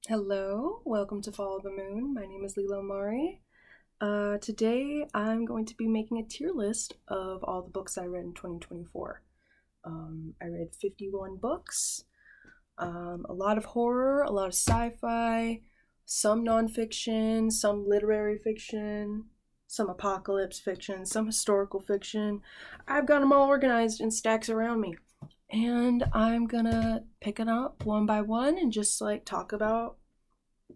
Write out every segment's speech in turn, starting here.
Hello, welcome to Follow the Moon. My name is Lilo Mari. Today I'm going to be making a tier list of all the books I read in 2024. I read 51 books, a lot of horror, a lot of sci-fi, some nonfiction, some literary fiction, some apocalypse fiction, some historical fiction. I've got them all organized in stacks around me. And I'm gonna pick it up one by one and just talk about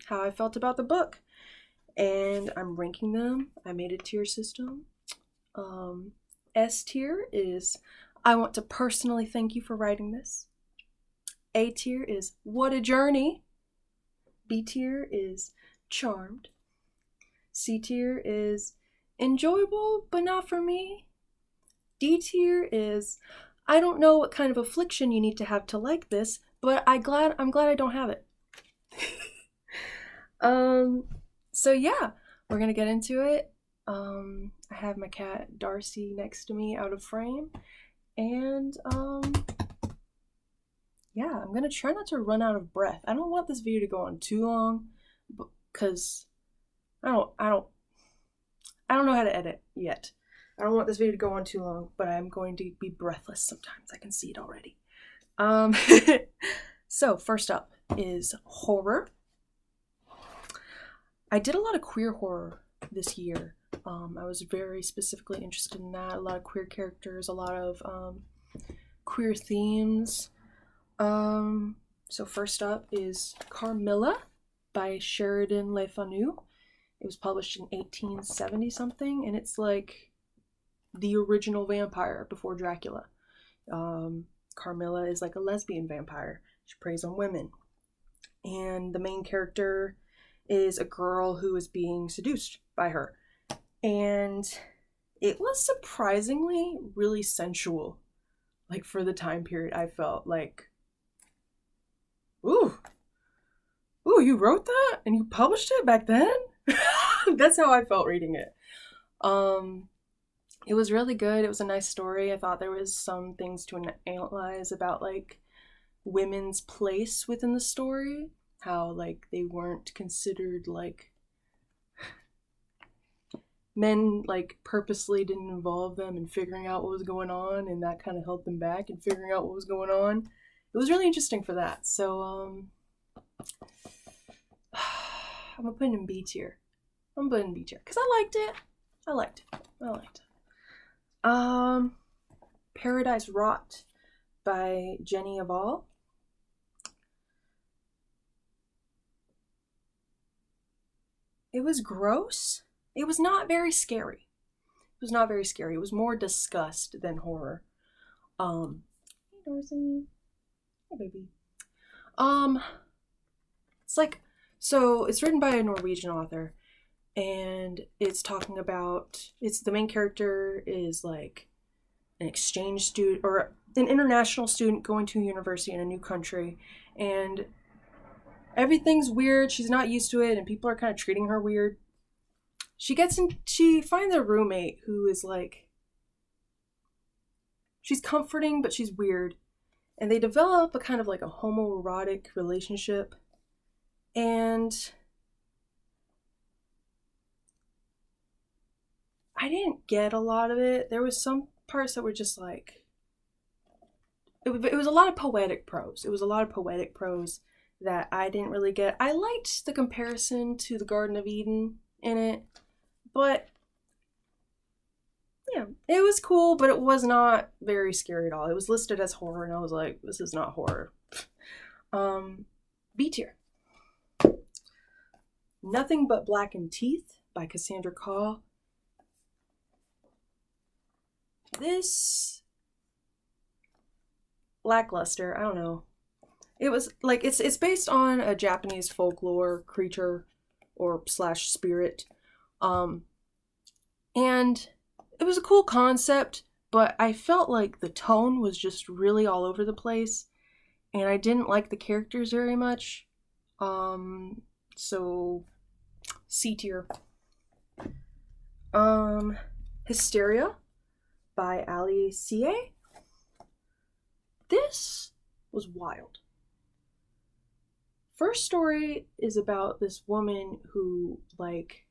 how I felt about the book. And I'm ranking them. I made a tier system. S tier is I want to personally thank you for writing this. A tier is what a journey. B tier is charmed. C tier is enjoyable but not for me. D tier is I don't know what kind of affliction you need to have to like this, but I'm glad I don't have it. So yeah, we're gonna get into it. I have my cat Darcy next to me out of frame, and yeah, I'm gonna try not to run out of breath. I don't want this video to go on too long, because I don't know how to edit yet. I don't want this video to go on too long, but I'm going to be breathless sometimes. I can see it already. So first up is horror. I did a lot of queer horror this year. I was very specifically interested in that. A lot of queer characters, a lot of queer themes. So first up is Carmilla by Sheridan Le Fanu. It was published in 1870 something, and it's like the original vampire before Dracula. Carmilla is like a lesbian vampire. She preys on women. And the main character is a girl who is being seduced by her. And it was surprisingly really sensual. Like, for the time period, I felt like, ooh, you wrote that? And you published it back then? That's how I felt reading it. It was really good. It was a nice story. I thought there was some things to analyze about, like, women's place within the story. How, like, they weren't considered, like, men, like, purposely didn't involve them in figuring out what was going on, and that kind of held them back in figuring out what was going on. It was really interesting for that. So, I'm gonna put it in B tier. Because I liked it. Paradise Rot by Jenny Aval. It was gross. It was not very scary. It was more disgust than horror. Hey Darcy. Hey baby. It's like, so it's written by a Norwegian author, and it's talking about, the main character is like an exchange student or an international student going to a university in a new country, and everything's weird. She's not used to it, and people are kind of treating her weird. She finds a roommate who is like, she's comforting, but she's weird. And they develop a kind of like a homoerotic relationship. And I didn't get a lot of it. There was some parts that were just like, it was a lot of poetic prose. That I didn't really get. I liked the comparison to the Garden of Eden in it, but yeah, it was cool, but it was not very scary at all. It was listed as horror, and I was like, this is not horror. B tier. Nothing But Blackened Teeth by Cassandra Caw. This lackluster, I don't know. It was like, it's based on a Japanese folklore creature or slash spirit. And it was a cool concept, but I felt like the tone was just really all over the place, and I didn't like the characters very much. So C tier. Hysteria by Ali C.A. This was wild. first story is about this woman who, like,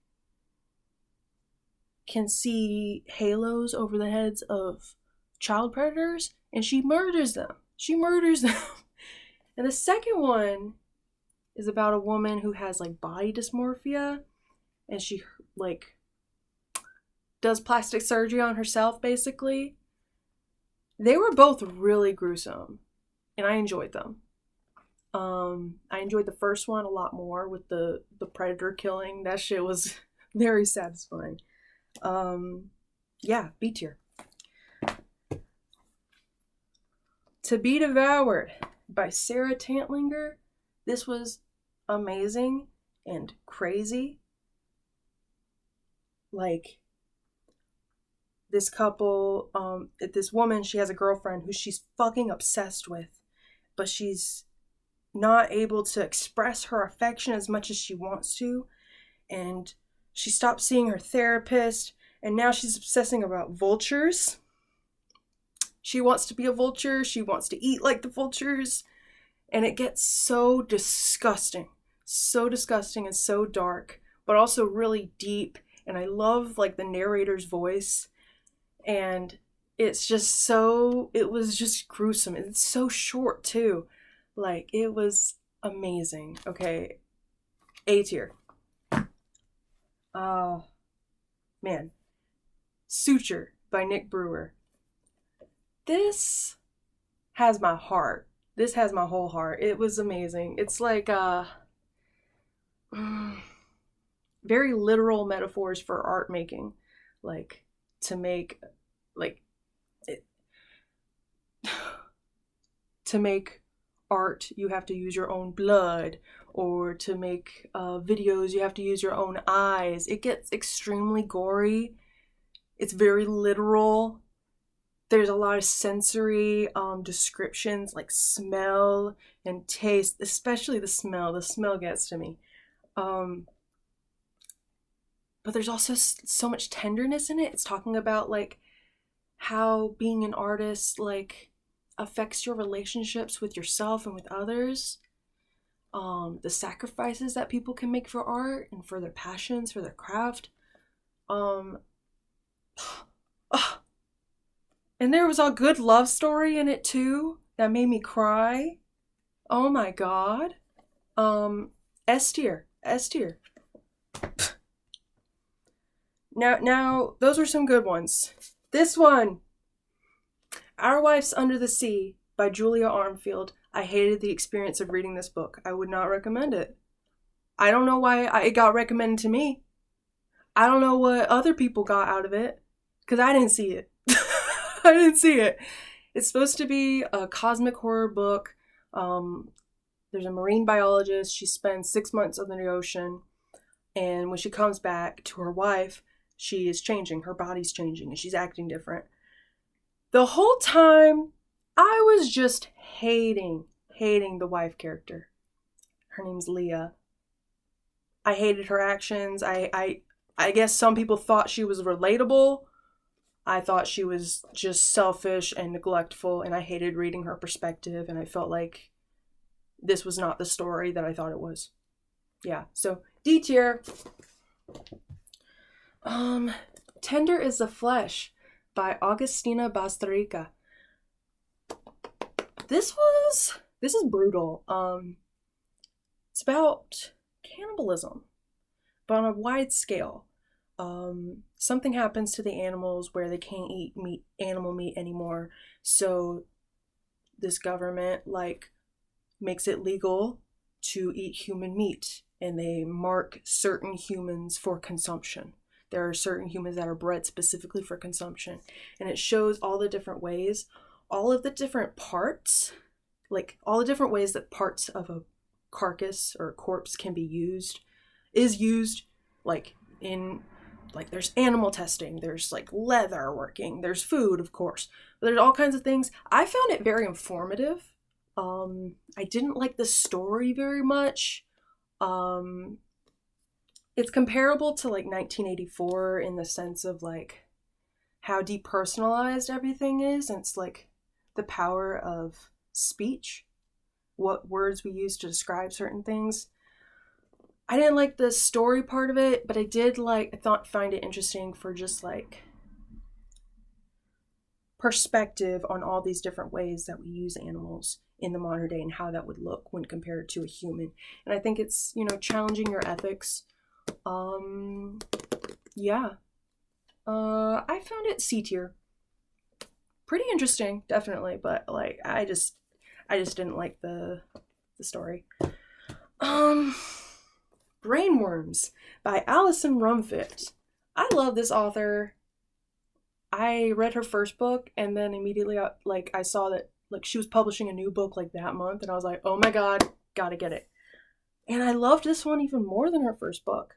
can see halos over the heads of child predators, and she murders them. And the second one is about a woman who has, like, body dysmorphia, and she, like, does plastic surgery on herself, basically. They were both really gruesome, and I enjoyed them. I enjoyed the first one a lot more with the predator killing. That shit was very satisfying. Yeah, B tier. To Be Devoured by Sarah Tantlinger. This was amazing and crazy. Like, this couple, this woman, she has a girlfriend who she's fucking obsessed with, but she's not able to express her affection as much as she wants to, and she stopped seeing her therapist, and now she's obsessing about vultures. She wants to be a vulture, she wants to eat like the vultures, and it gets so disgusting and so dark, but also really deep, and I love, like, the narrator's voice, and it was just gruesome, and it's so short too. Like, it was amazing. Okay, A tier. Man. Suture by Nick Brewer. This has my heart. This has my whole heart. It was amazing. It's like, very literal metaphors for art making. Like, to make, like, to make art, you have to use your own blood, or to make videos, you have to use your own eyes. It gets extremely gory. It's very literal. There's a lot of sensory descriptions, like smell and taste, especially the smell. The smell gets to me. But there's also so much tenderness in it. It's talking about, like, how being an artist, like, affects your relationships with yourself and with others. The sacrifices that people can make for art and for their passions, for their craft. And there was a good love story in it too that made me cry. Oh my god. S tier. Now those were some good ones. This one, Our Wife's Under the Sea by Julia Armfield. I hated the experience of reading this book. I would not recommend it. I don't know why it got recommended to me. I don't know what other people got out of it, because I didn't see it. I didn't see it. It's supposed to be a cosmic horror book. There's a marine biologist. She spends 6 months on the ocean, and when she comes back to her wife, she is changing. Her body's changing, and she's acting different. The whole time, I was just hating the wife character. Her name's Leah. I hated her actions. I guess some people thought she was relatable. I thought she was just selfish and neglectful, and I hated reading her perspective, and I felt like this was not the story that I thought it was. Yeah, so D tier. Tender is the Flesh by Augustina Bastarrica. This is brutal. It's about cannibalism, but on a wide scale. Something happens to the animals where they can't eat animal meat anymore, so this government, like, makes it legal to eat human meat, and they mark certain humans for consumption. There are certain humans that are bred specifically for consumption, and it shows all the different ways, all of the different parts, like all the different ways that parts of a carcass or a corpse can be used, like there's animal testing, there's like leather working, there's food, of course, but there's all kinds of things. I found it very informative. I didn't like the story very much. It's comparable to like 1984 in the sense of like how depersonalized everything is, and it's like the power of speech. what words we use to describe certain things. I didn't like the story part of it, but I did find it interesting for just like perspective on all these different ways that we use animals in the modern day and how that would look when compared to a human. And I think it's, challenging your ethics. Yeah. I found it C tier. Pretty interesting, definitely, but like I just didn't like the story. Brainworms by Alison Rumfitt. I love this author. I read her first book, and then immediately I saw that she was publishing a new book like that month, and I was like, oh my god, gotta get it. And I loved this one even more than her first book.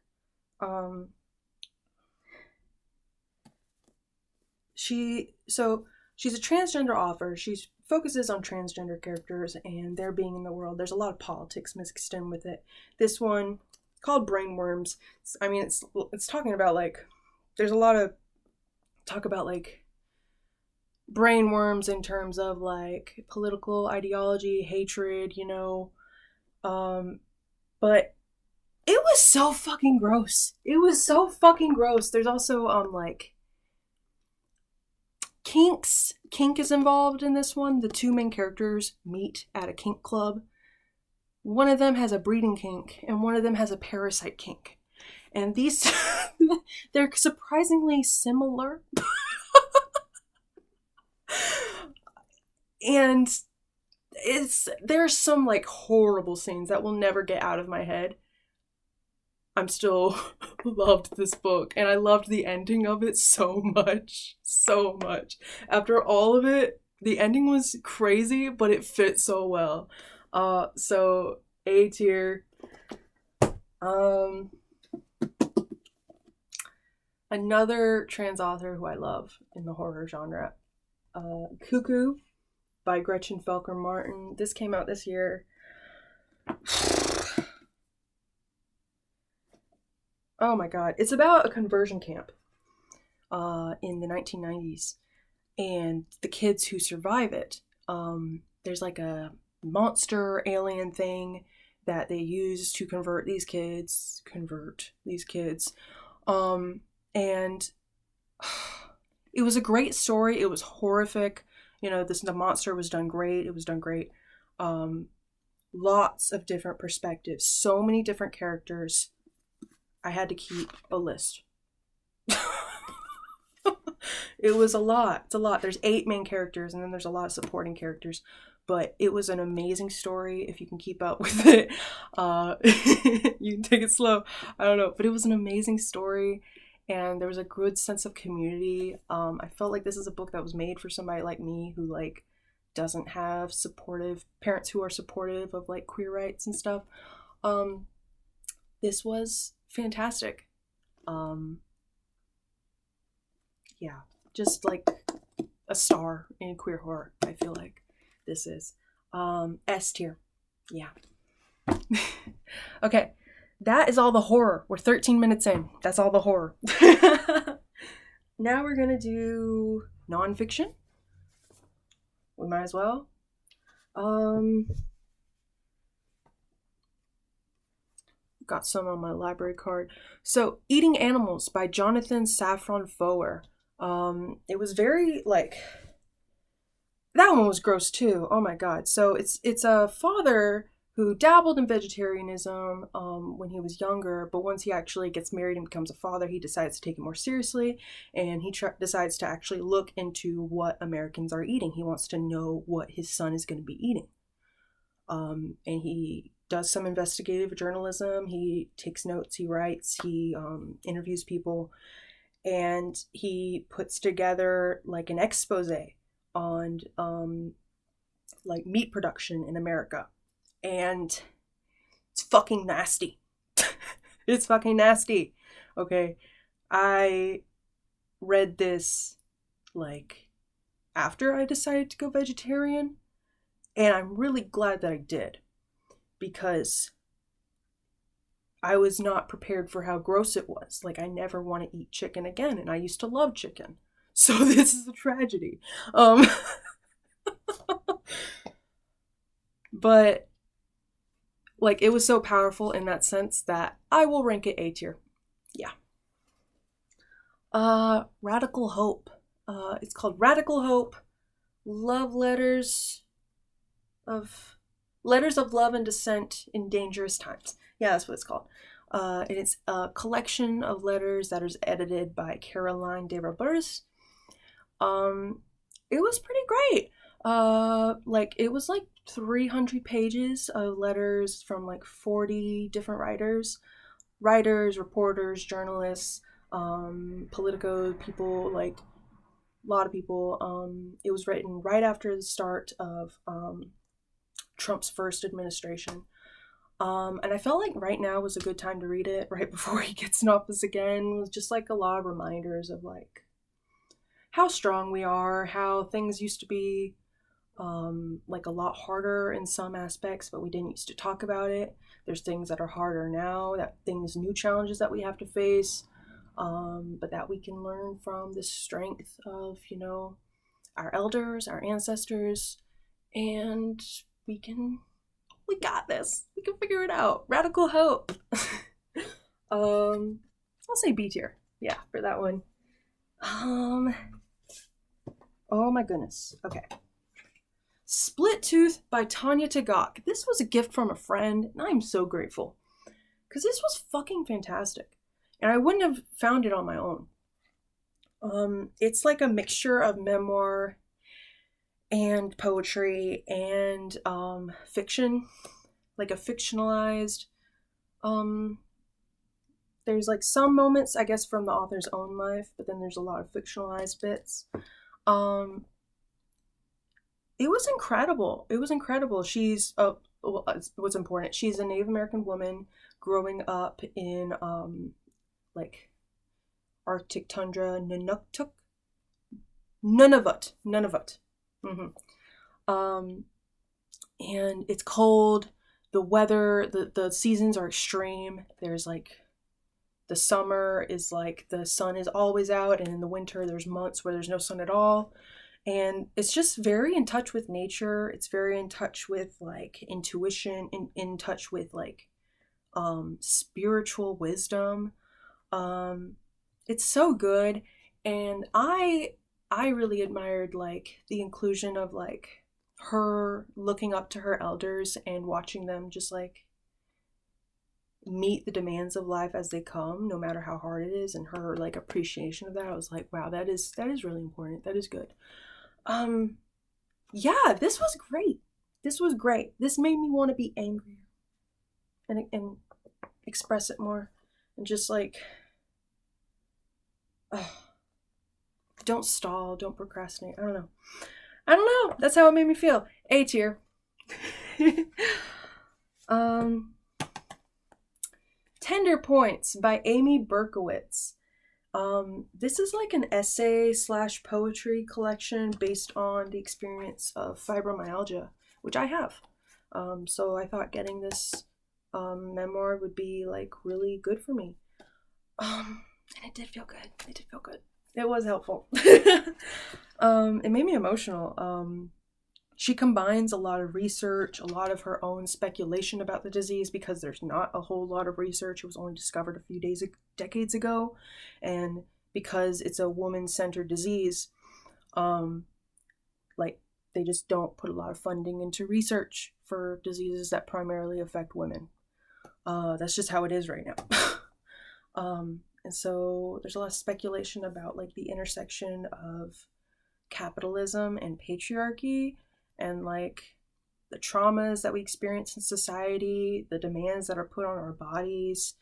She's a transgender author. She focuses on transgender characters and their being in the world. There's a lot of politics mixed in with it. This one, called Brainworms, I mean, it's talking about there's a lot of talk about brainworms in terms of political ideology, hatred, but it was so fucking gross. It was so fucking gross. There's also kink is involved in this one. The two main characters meet at a kink club. One of them has a breeding kink and one of them has a parasite kink. And these they're surprisingly similar. And there's some horrible scenes that will never get out of my head. I'm still loved this book, and I loved the ending of it so much. After all of it, the ending was crazy, but it fit so well. So A tier. Another trans author who I love in the horror genre, WOOOO by Gretchen Felker Martin. This came out this year. Oh my god. It's about a conversion camp in the 1990s and the kids who survive it. There's a monster alien thing that they use to convert these kids. And it was a great story. It was horrific. The monster was done great. It was done great. Lots of different perspectives. So many different characters. I had to keep a list. It was a lot. It's a lot. There's 8 main characters and then there's a lot of supporting characters. But it was an amazing story if you can keep up with it. You can take it slow. I don't know. But it was an amazing story. And there was a good sense of community. I felt like this is a book that was made for somebody like me who doesn't have supportive parents who are supportive of queer rights and stuff. This was fantastic. Yeah, just a star in queer horror. I feel like this is S tier. Yeah. Okay. That is all the horror. We're 13 minutes in. That's all the horror. Now we're going to do nonfiction. We might as well. Got some on my library card. So, Eating Animals by Jonathan Safran Foer. It was very, that one was gross too. Oh my god. So, it's a father who dabbled in vegetarianism when he was younger, but once he actually gets married and becomes a father, he decides to take it more seriously, and he decides to actually look into what Americans are eating. He wants to know what his son is going to be eating. And he does some investigative journalism, he takes notes, he writes, he interviews people, and he puts together an expose on meat production in America. And it's fucking nasty. It's fucking nasty. Okay. I read this after I decided to go vegetarian. And I'm really glad that I did. Because I was not prepared for how gross it was. I never want to eat chicken again. And I used to love chicken. So this is a tragedy. But like, it was so powerful in that sense that I will rank it A tier. Yeah. Radical Hope. It's called Radical Hope. Letters of Love and Dissent in Dangerous Times. Yeah, that's what it's called. And it's a collection of letters that is edited by Caroline de Roberts. It was pretty great. It was like 300 pages of letters from like 40 different writers, reporters, journalists, Politico people, like a lot of people. It was written right after the start of Trump's first administration. And I felt like right now was a good time to read it, right before he gets in office again. It was just like a lot of reminders of like how strong we are, how things used to be like a lot harder in some aspects, but we didn't used to talk about it. There's things that are harder now, new challenges that we have to face, but that we can learn from the strength of, our elders, our ancestors, and we got this. We can figure it out. Radical Hope. I'll say B tier. Yeah, for that one. Oh my goodness. Okay. Split Tooth by Tanya Tagaq. This was a gift from a friend, and I'm so grateful. Because this was fucking fantastic. And I wouldn't have found it on my own. It's like a mixture of memoir and poetry and fiction. Like a fictionalized... there's like some moments, I guess, from the author's own life, but then there's a lot of fictionalized bits. It was incredible. She's what's important. She's a Native American woman growing up in like Arctic tundra, Nunavut. Mm-hmm. And it's cold. The weather, the seasons are extreme. There's like the summer is like the sun is always out, and in the winter there's months where there's no sun at all. And it's just very in touch with nature. It's very in touch with like intuition, in touch with like spiritual wisdom. It's so good. And I really admired like the inclusion of like her looking up to her elders and watching them just like meet the demands of life as they come, no matter how hard it is, and her like appreciation of that. I was like, wow, that is really important. That is good. Yeah, this was great. This made me want to be angrier and express it more, and just like, don't stall, don't procrastinate. I don't know. That's how it made me feel. A tier. Tender Points by Amy Berkowitz. This is like an essay / poetry collection based on the experience of fibromyalgia, which I have. So I thought getting this memoir would be like really good for me. And it did feel good. It was helpful. It made me emotional. She combines a lot of research, a lot of her own speculation about the disease, because there's not a whole lot of research. It was only discovered a few decades ago. And because it's a woman-centered disease, like they just don't put a lot of funding into research for diseases that primarily affect women. That's just how it is right now. And so there's a lot of speculation about like the intersection of capitalism and patriarchy, and like the traumas that we experience in society, the demands that are put on our bodies.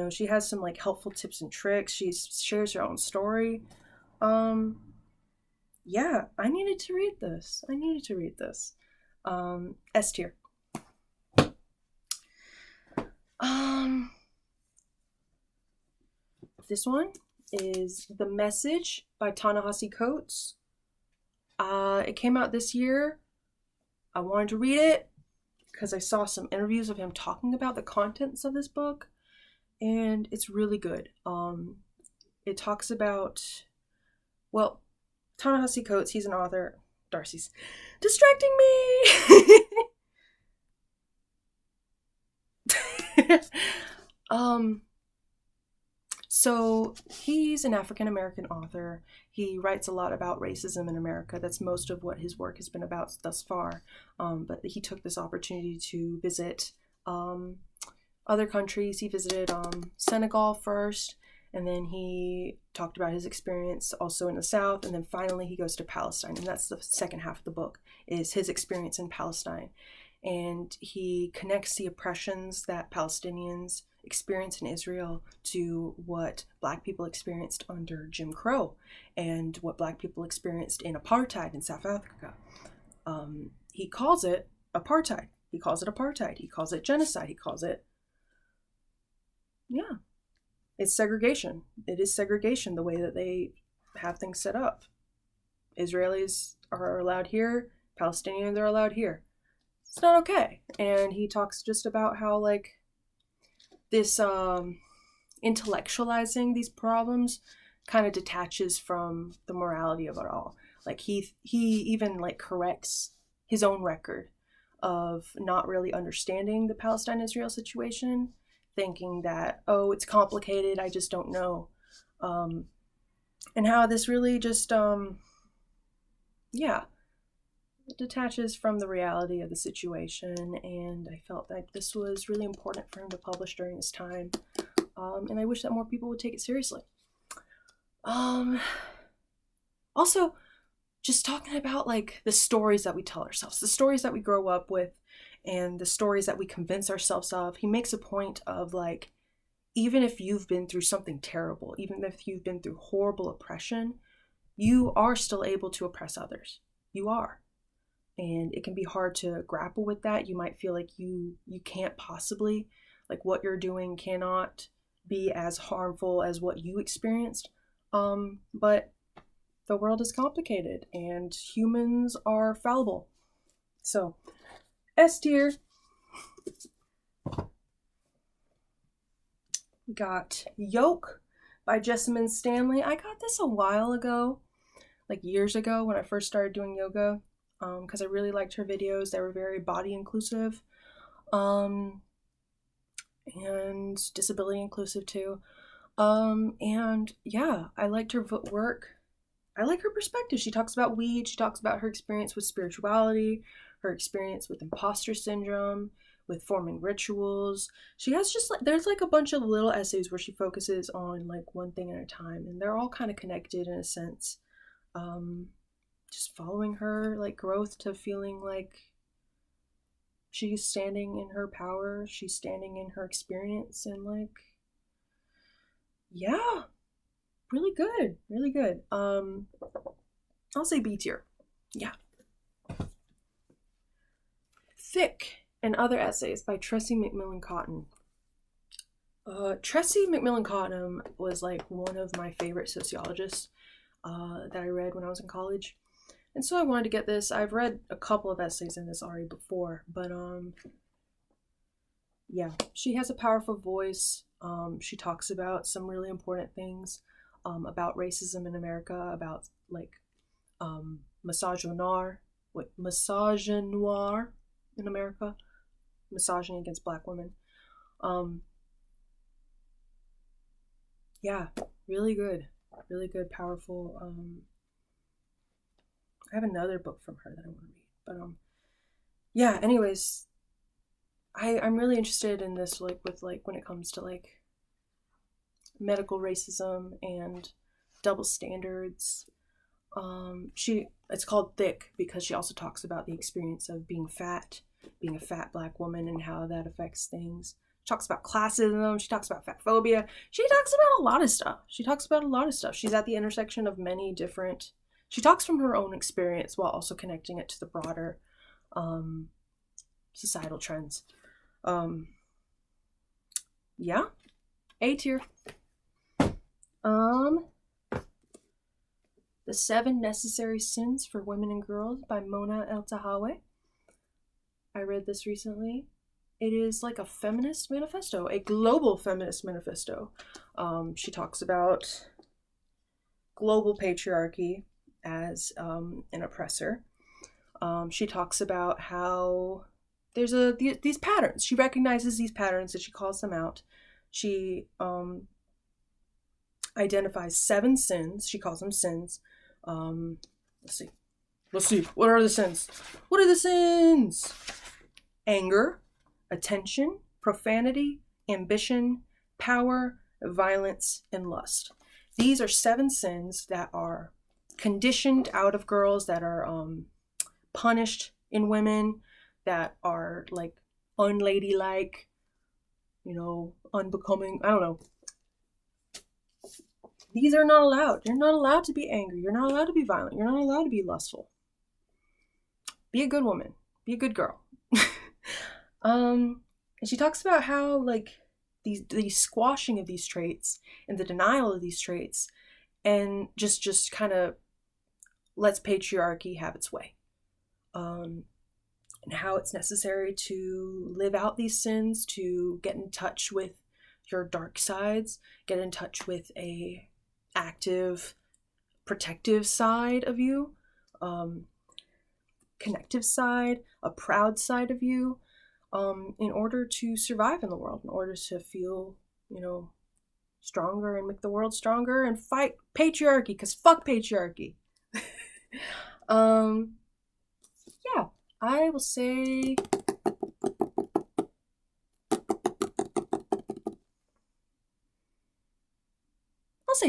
She has some like helpful tips and tricks. She shares her own story. Yeah, I needed to read this. S tier. This one is The Message by Ta-Nehisi Coates. It came out this year. I wanted to read it because I saw some interviews of him talking about the contents of this book, and it's really good. It talks about, well, Ta-Nehisi Coates, he's an author. Darcy's distracting me! So he's an African-American author. He writes a lot about racism in America. That's most of what his work has been about thus far. But he took this opportunity to visit other countries. He visited Senegal first, and then he talked about his experience also in the South, and then finally he goes to Palestine, and that's the second half of the book, is his experience in Palestine. And he connects the oppressions that Palestinians experience in Israel to what Black people experienced under Jim Crow and what Black people experienced in apartheid in South Africa. He calls it apartheid. He calls it apartheid. He calls it genocide. He calls it, yeah, it's segregation. It is segregation, the way that they have things set up. Israelis are allowed here, Palestinians are allowed here. It's not okay. And he talks just about how, like, this intellectualizing these problems kind of detaches from the morality of it all. Like, he even, like, corrects his own record of not really understanding the Palestine-Israel situation, thinking that, oh, it's complicated, I just don't know. And how this really just, it detaches from the reality of the situation, and I felt that this was really important for him to publish during this time, and I wish that more people would take it seriously. Also, just talking about, like, the stories that we tell ourselves, the stories that we grow up with, and the stories that we convince ourselves of. He makes a point of, like, even if you've been through something terrible, even if you've been through horrible oppression, you are still able to oppress others. You are. And it can be hard to grapple with that. You might feel like you can't possibly, like, what you're doing cannot be as harmful as what you experienced. But the world is complicated and humans are fallible. So, S tier. We got Yoke by Jessamine Stanley. I got this a while ago, like years ago when I first started doing yoga. Because I really liked her videos. They were very body inclusive, and disability inclusive too. And yeah, I liked her work. I like her perspective. She talks about weed. She talks about her experience with spirituality, her experience with imposter syndrome, with forming rituals. She has just, like, there's like a bunch of little essays where she focuses on, like, one thing at a time, and they're all kind of connected in a sense. Just following her, like, growth to feeling like she's standing in her power, she's standing in her experience, and, like, yeah, really good, really good. I'll say B tier. Yeah. Thick and Other Essays by Tressie McMillan Cottom. Tressie McMillan Cottom was, like, one of my favorite sociologists that I read when I was in college. And so I wanted to get this. I've read a couple of essays in this already before, but yeah, she has a powerful voice. She talks about some really important things about racism in America, about, like, misogynoir in America, misogyny against Black women. Yeah, really good, powerful. I have another book from her that I want to read, but yeah. Anyways, I'm really interested in this, like, with, like, when it comes to, like, medical racism and double standards. It's called Thick because she also talks about the experience of being a fat Black woman, and how that affects things. She talks about classism. She talks about fat phobia. She talks about a lot of stuff. She's at the intersection of many different. She talks from her own experience while also connecting it to the broader societal trends. Yeah, A tier. The 7 Necessary Sins for Women and Girls by Mona El-Tahawy. I read this recently. It is like a feminist manifesto, a global feminist manifesto. She talks about global patriarchy as an oppressor. She talks about how there's these patterns. She recognizes these patterns and she calls them out. She identifies 7 sins. She calls them sins. Let's see. What are the sins? What are the sins? Anger, attention, profanity, ambition, power, violence, and lust. These are 7 sins that are conditioned out of girls, that are punished in women, that are like unladylike, unbecoming. I don't know. These are not allowed. You're not allowed to be angry. You're not allowed to be violent. You're not allowed to be lustful. Be a good woman. Be a good girl. And she talks about how like the squashing of these traits and the denial of these traits, and just kind of lets patriarchy have its way. And how it's necessary to live out these sins, to get in touch with your dark sides, get in touch with a active, protective side of you, connective side, a proud side of you, in order to survive in the world, in order to feel, stronger and make the world stronger and fight patriarchy, because fuck patriarchy. Yeah, I will say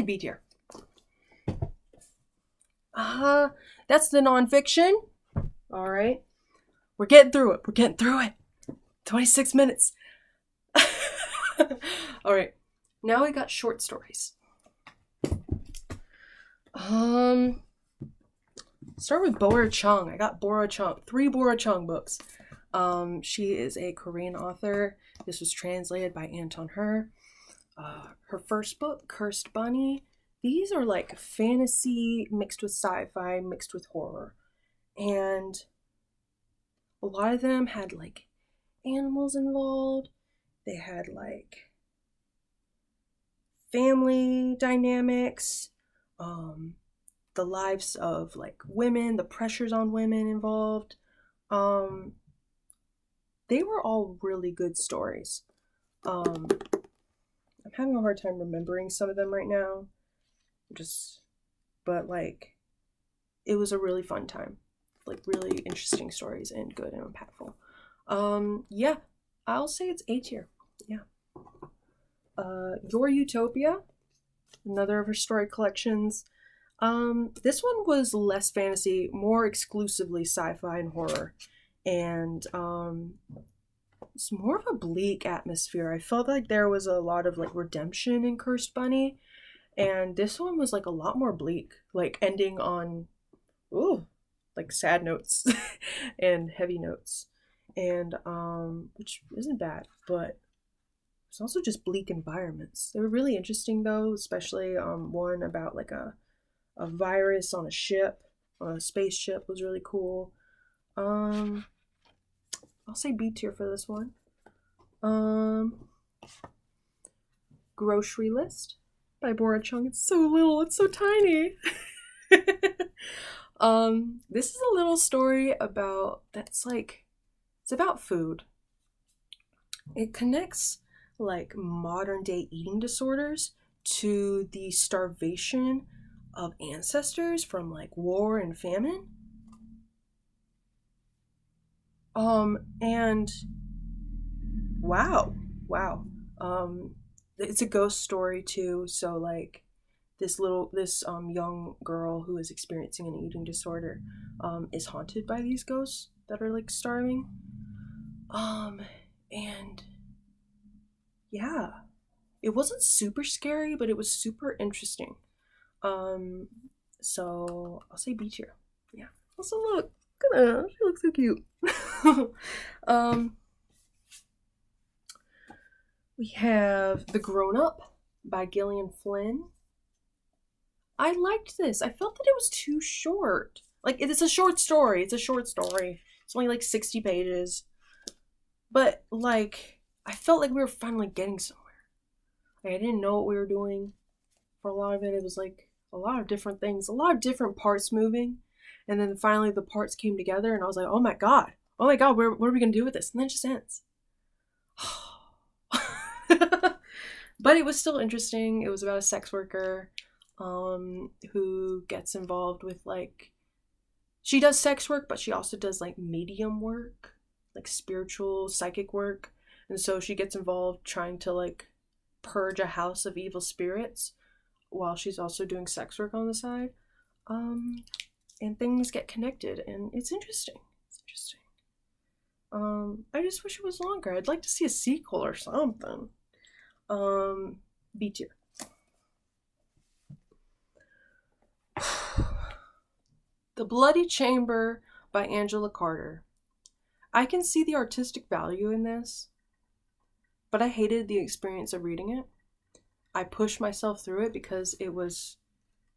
B tier. That's the nonfiction. All right. We're getting through it. 26 minutes. All right. Now we got short stories. Start with Bora Chung. I got Bora Chung. 3 Bora Chung books. She is a Korean author. This was translated by Anton Her. Her first book, Cursed Bunny. These are like fantasy mixed with sci-fi, mixed with horror. And a lot of them had like animals involved. They had like family dynamics, the lives of like women, the pressures on women involved. They were all really good stories. I'm having a hard time remembering some of them right now. But like, it was a really fun time. Like really interesting stories and good and impactful. Yeah, I'll say it's A tier. Yeah. Your Utopia, another of her story collections. This one was less fantasy, more exclusively sci-fi and horror, and it's more of a bleak atmosphere. I felt like there was a lot of like redemption in Cursed Bunny, and this one was like a lot more bleak, like ending on like sad notes and heavy notes, and which isn't bad, but it's also just bleak environments. They were really interesting though, especially one about like a virus on a ship, on a spaceship, was really cool. I'll say B tier for this one. Grocery List by Bora Chung. It's so little, it's so tiny. This is a little story about it's about food. It connects like modern day eating disorders to the starvation of ancestors from like war and famine. And wow. It's a ghost story too. So like this young girl who is experiencing an eating disorder, is haunted by these ghosts that are like starving. And yeah, it wasn't super scary, but it was super interesting. So I'll say B tier. Yeah. Also look, she looks so cute. We have The Grown Up by Gillian Flynn. I liked this. I felt that it was too short. Like, it's a short story. It's only like 60 pages. But like, I felt like we were finally getting somewhere. Like, I didn't know what we were doing for a lot of it. It was like a lot of different things, a lot of different parts moving. And then finally the parts came together and I was like, oh my god, oh my god, what are we gonna do with this? And then it just ends. But it was still interesting. It was about a sex worker who gets involved with, like, she does sex work, but she also does like medium work, like spiritual psychic work. And so she gets involved trying to like purge a house of evil spirits while she's also doing sex work on the side. And things get connected, and it's interesting. It's interesting. I just wish it was longer. I'd like to see a sequel or something. B tier. The Bloody Chamber by Angela Carter. I can see the artistic value in this, but I hated the experience of reading it. I pushed myself through it because it was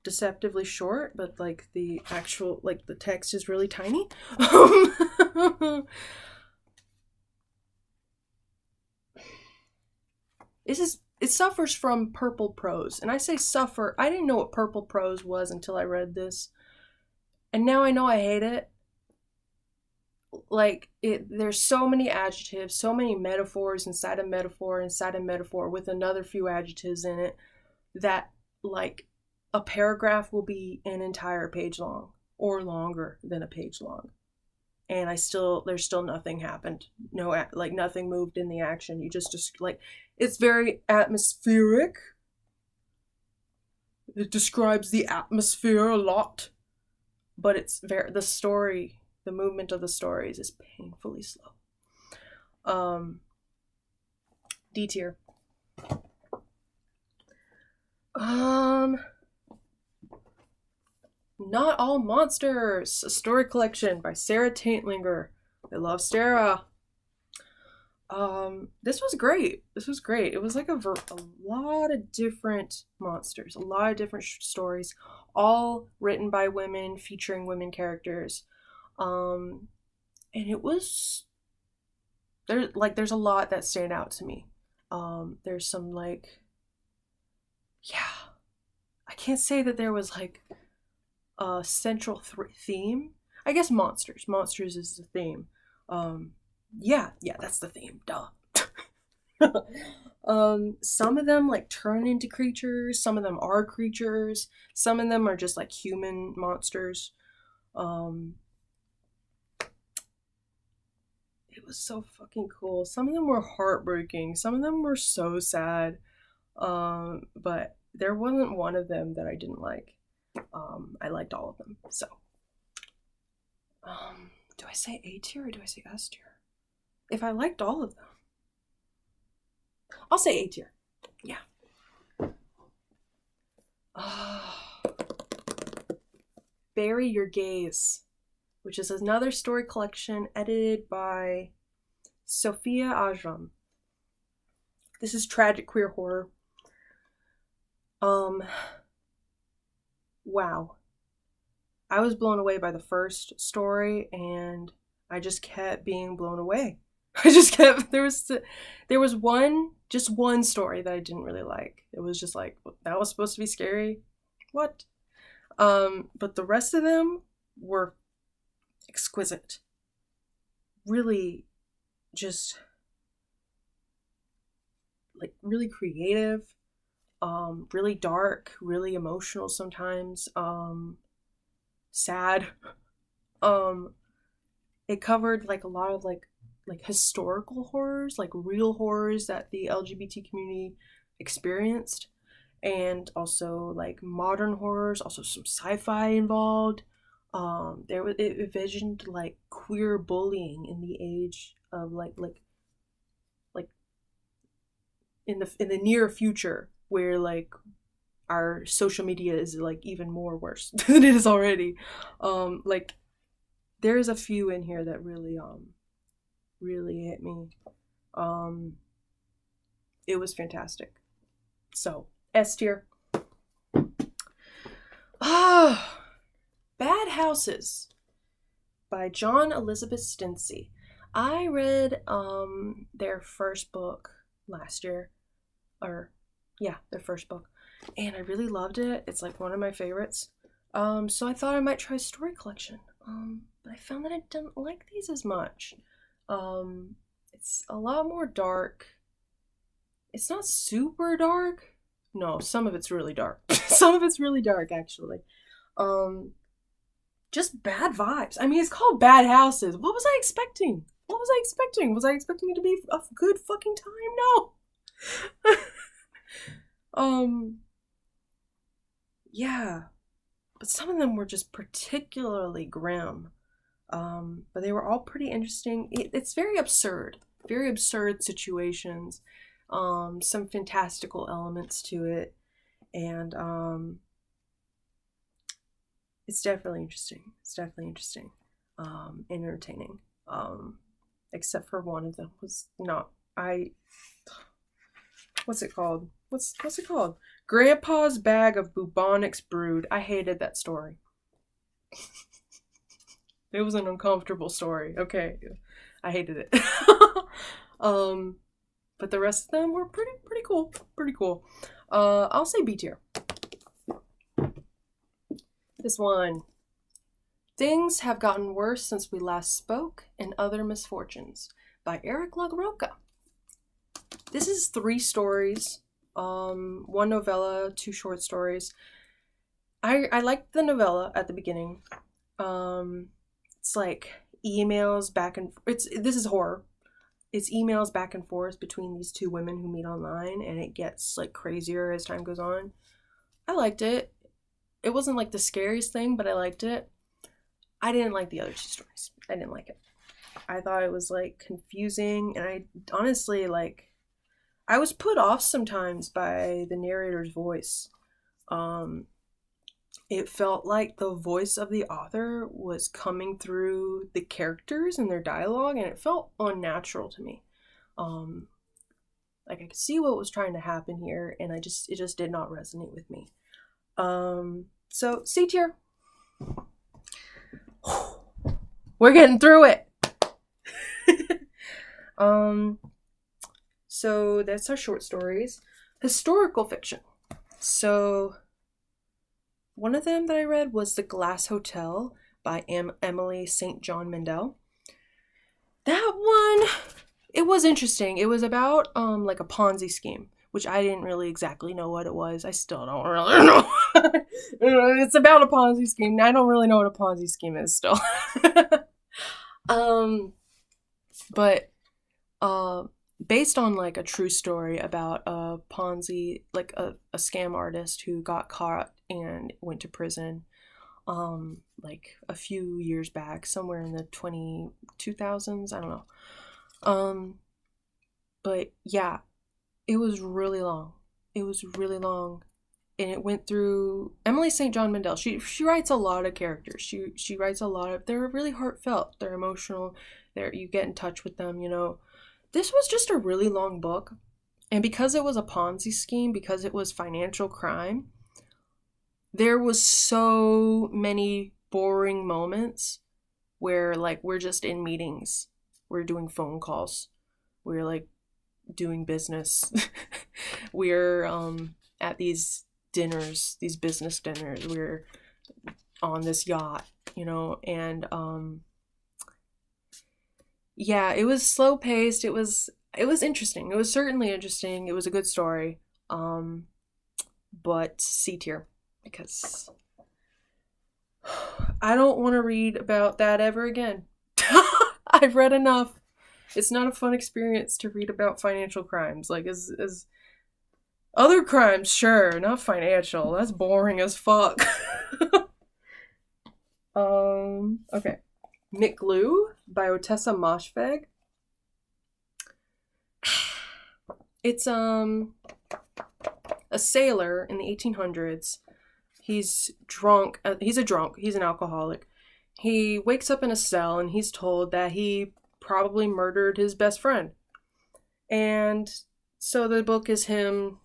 deceptively short, but like the actual, like the text is really tiny. It suffers from purple prose, and I say suffer. I didn't know what purple prose was until I read this, and now I know I hate it. Like, there's so many adjectives, so many metaphors inside a metaphor with another few adjectives in it, that like a paragraph will be an entire page long or longer than a page long, and there's still nothing happened. No, like nothing moved in the action. You just like, it's very atmospheric. It describes the atmosphere a lot, but it's very, the movement of the stories is painfully slow. D tier. Not All Monsters, a story collection by Sarah Taintlinger. I love Sarah. This was great. It was like a lot of different monsters, a lot of different stories, all written by women, featuring women characters. And it was, there's a lot that stand out to me. There's some like, yeah, I can't say that there was like a central theme. I guess monsters is the theme. Yeah, that's the theme, duh. Some of them like turn into creatures, some of them are creatures, some of them are just like human monsters. It was so fucking cool. Some of them were heartbreaking, some of them were so sad. But there wasn't one of them that I didn't like. I liked all of them. So do I say A tier or do I say S tier? If I liked all of them, I'll say A tier. Yeah. Bury Your Gaze, which is another story collection edited by Sophia Ajram. This is tragic queer horror. Wow. I was blown away by the first story, and I just kept being blown away. There was one story that I didn't really like. It was just like, that was supposed to be scary? What? But the rest of them were exquisite. Really just like really creative, really dark, really emotional sometimes, sad. It covered like a lot of like historical horrors, like real horrors that the LGBT community experienced, and also like modern horrors, also some sci-fi involved. It envisioned like queer bullying in the age of like in the near future, where like our social media is like even more worse than it is already. Like there's a few in here that really hit me. It was fantastic. So S tier. Bad Houses by John Elizabeth Stinson. I read their first book last year, their first book, and I really loved it. It's like one of my favorites. So I thought I might try story collection. but I found that I didn't like these as much. It's a lot more dark. It's not super dark. No, some of it's really dark. Some of it's really dark, actually. Um, just bad vibes. I mean, it's called Bad Houses. What was I expecting? What was I expecting? Was I expecting it to be a good fucking time? No. Yeah. But some of them were just particularly grim. But they were all pretty interesting. It's very absurd situations. Some fantastical elements to it, and it's definitely interesting. Entertaining. Except for one of them was not. What's it called? What's it called? Grandpa's Bag of Bubonics Brood. I hated that story. It was an uncomfortable story. Okay, I hated it. But the rest of them were pretty cool. Pretty cool. I'll say B tier. This one. Things Have Gotten Worse Since We Last Spoke and Other Misfortunes by Eric LaRocca. This is 3 stories. 1 novella, 2 short stories. I liked the novella at the beginning. It's like emails back and this is horror. It's emails back and forth between these 2 women who meet online, and it gets like crazier as time goes on. I liked it. It wasn't like the scariest thing, but I liked it. I didn't like the other 2 stories. I didn't like it. I thought it was like confusing, and I honestly I was put off sometimes by the narrator's voice. It felt like the voice of the author was coming through the characters and their dialogue, and it felt unnatural to me. I could see what was trying to happen here, and it just did not resonate with me. So C tier. We're getting through it. So that's our short stories. Historical fiction. So one of them that I read was The Glass Hotel by Emily St. John Mandel. That one, it was interesting. It was about like a Ponzi scheme, which I didn't really exactly know what it was. I still don't really know. It's about a Ponzi scheme. I don't really know what a Ponzi scheme is still. But based on like a true story about a Ponzi, like a scam artist who got caught and went to prison like a few years back, somewhere in the 2000s, I don't know. But yeah, it was really long. And it went through Emily St. John Mandel. She writes a lot of characters. She writes a lot of, they're really heartfelt, they're emotional, you get in touch with them, This was just a really long book. And because it was a Ponzi scheme, because it was financial crime, there was so many boring moments where we're just in meetings, we're doing phone calls, we're doing business. We're at these dinners, these business dinners, we're on this yacht, and yeah, it was slow paced. It was interesting. It was certainly interesting. It was a good story. But C tier, because I don't want to read about that ever again. I've read enough. It's not a fun experience to read about financial crimes. As other crimes, sure, not financial. That's boring as fuck. Okay. McLuh by Otessa Moshfegh. It's a sailor in the 1800s. He's drunk. He's an alcoholic. He wakes up in a cell and he's told that he probably murdered his best friend. And so the book is him,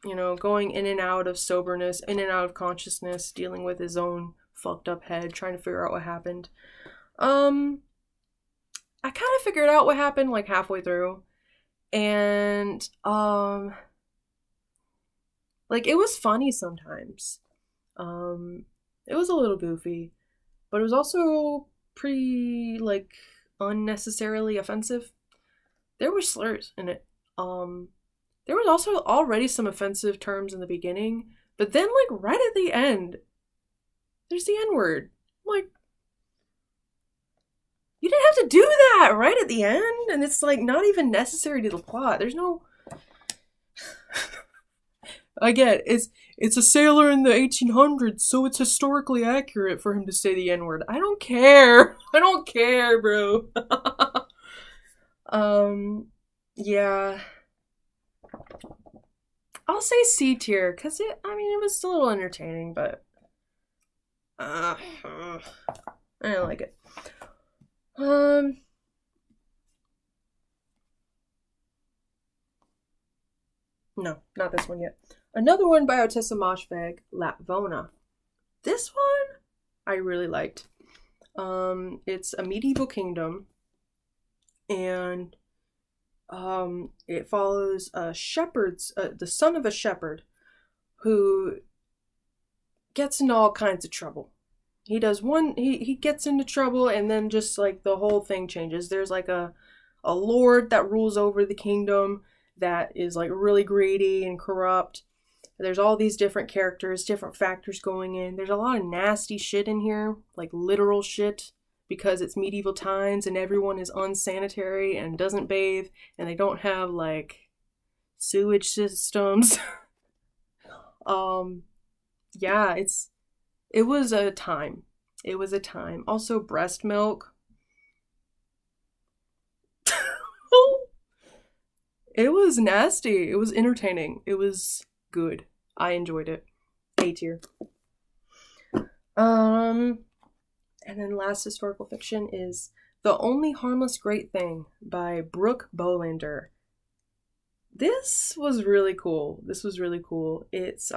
going in and out of soberness, in and out of consciousness, dealing with his own fucked up head, trying to figure out what happened. I kind of figured out what happened halfway through, and it was funny sometimes. It was a little goofy, but it was also pretty, like, unnecessarily offensive. There were slurs in it. There was also already some offensive terms in the beginning, but then, like, right at the end, there's the N-word. Like, you didn't have to do that right at the end, and it's, like, not even necessary to the plot. There's no... I get it's a sailor in the 1800s, so it's historically accurate for him to say the N-word. I don't care. I don't care, bro. Yeah. I'll say C tier, because it was a little entertaining, but I don't like it. No, not this one yet. Another one by Otessa Moshfegh, Latvona. This one I really liked. It's a medieval kingdom, and it follows a shepherd's, the son of a shepherd, who gets into all kinds of trouble. He gets into trouble, and then just, like, the whole thing changes. There's, like, a lord that rules over the kingdom that is, like, really greedy and corrupt. There's all these different characters, different factors going in. There's a lot of nasty shit in here, like literal shit, because it's medieval times and everyone is unsanitary and doesn't bathe, and they don't have, like, sewage systems. Yeah, it was a time. It was a time. Also, breast milk. It was nasty. It was entertaining. It was good. I enjoyed it. A tier. And then last historical fiction is The Only Harmless Great Thing by Brooke Bolander. This was really cool. It's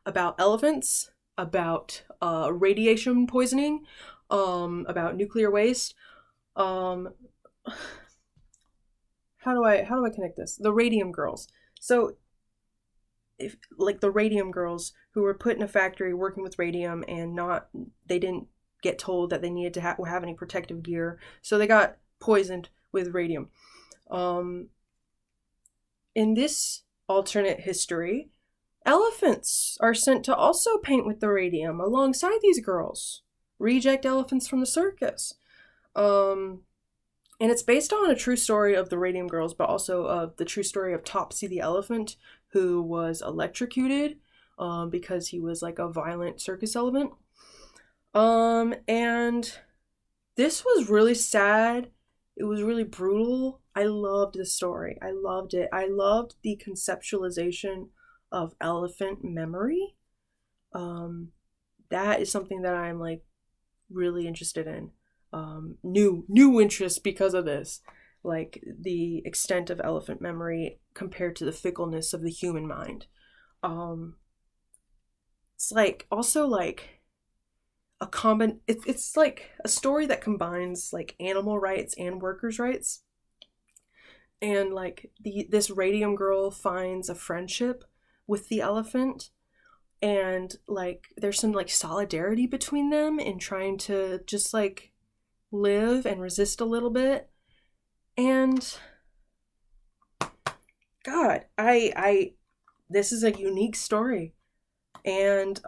about elephants, about radiation poisoning, about nuclear waste. How do I connect this? The Radium Girls. So, if, like, the Radium Girls who were put in a factory working with radium, and they didn't get told that they needed to have any protective gear, so they got poisoned with radium. In this alternate history, elephants are sent to also paint with the radium alongside these girls. Reject elephants from the circus. And it's based on a true story of the Radium Girls, but also of the true story of Topsy the elephant, who was electrocuted because he was, like, a violent circus elephant. And this was really sad. It was really brutal. I loved the story. I loved it. I loved the conceptualization of elephant memory. That is something that I'm, like, really interested in. New interest because of this, like the extent of elephant memory compared to the fickleness of the human mind. It's like also like it's like a story that combines, like, animal rights and workers' rights, and, like, this Radium Girl finds a friendship with the elephant, and, like, there's some, like, solidarity between them in trying to just, like, live and resist a little bit. And God, I this is a unique story, and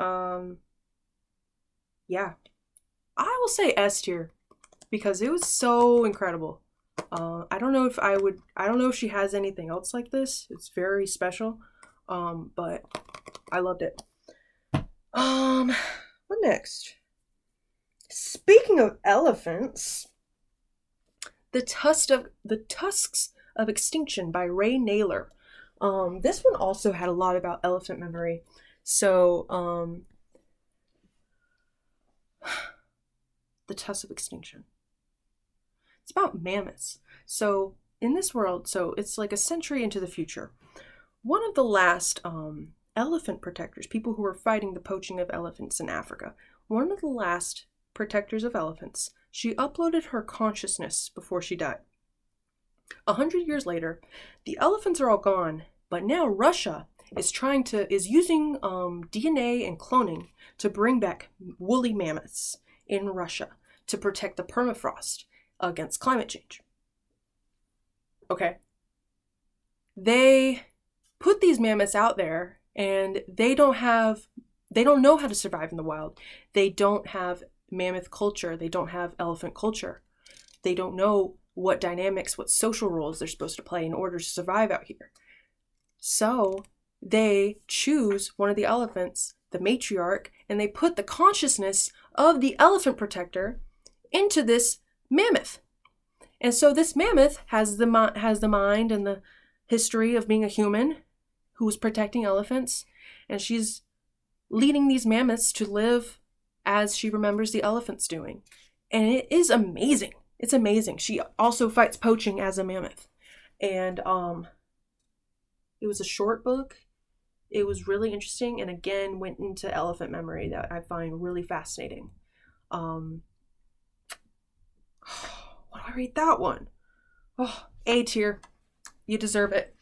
yeah, I will say S tier because it was so incredible. I don't know if she has anything else like this. It's very special, but I loved it. What next? Speaking of elephants, The Tusks of Extinction by Ray Naylor. This one also had a lot about elephant memory. So, The Tusks of Extinction. It's about mammoths. So, in this world, so it's like a century into the future. One of the last elephant protectors, people who were fighting the poaching of elephants in Africa, one of the last protectors of elephants, she uploaded her consciousness before she died. 100 years later, the elephants are all gone, but now Russia is using DNA and cloning to bring back woolly mammoths in Russia to protect the permafrost against climate change. Okay. They put these mammoths out there, and they don't know how to survive in the wild. They don't have mammoth culture. They don't have elephant culture. They don't know what dynamics, what social roles they're supposed to play in order to survive out here. So they choose one of the elephants, the matriarch, and they put the consciousness of the elephant protector into this mammoth. And so this mammoth has the mind and the history of being a human who's protecting elephants, and she's leading these mammoths to live as she remembers the elephants doing. And it is amazing. It's amazing. She also fights poaching as a mammoth. And it was a short book. It was really interesting, and again went into elephant memory that I find really fascinating. What do I rate that one? Oh, A tier. You deserve it.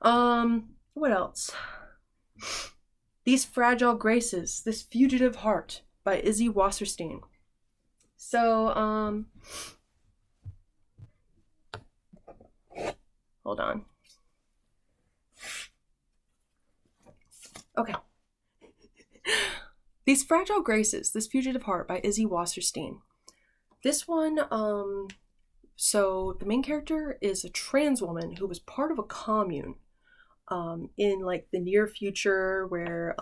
What else? These Fragile Graces, This Fugitive Heart by Izzy Wasserstein. So, hold on. Okay. These Fragile Graces, This Fugitive Heart by Izzy Wasserstein. This one, so the main character is a trans woman who was part of a commune in like the near future where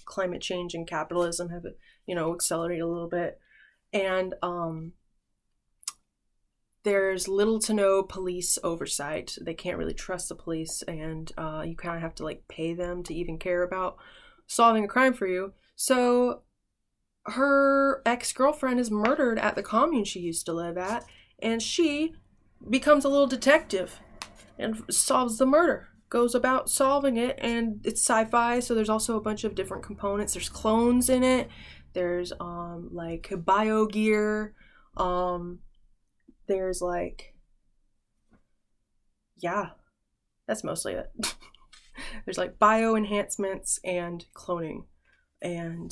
climate change and capitalism have, accelerated a little bit. And there's little to no police oversight. They can't really trust the police, and you kind of have to like pay them to even care about solving a crime for you. So her ex-girlfriend is murdered at the commune she used to live at, and she becomes a little detective and solves the murder, goes about solving it. And it's sci-fi, so there's also a bunch of different components. There's clones in it. There's like bio gear. There's like, yeah, that's mostly it. There's like bio enhancements and cloning. And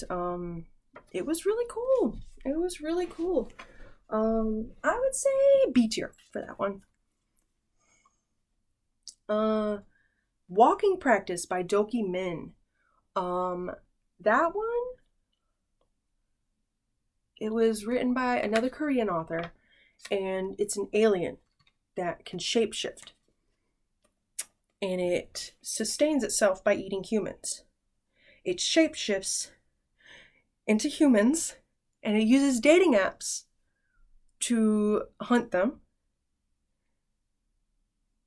it was really cool. It was really cool. I would say B tier for that one. Walking Practice by Doki Min. That one, it was written by another Korean author, and it's an alien that can shapeshift. And it sustains itself by eating humans. It shapeshifts into humans, and it uses dating apps to hunt them.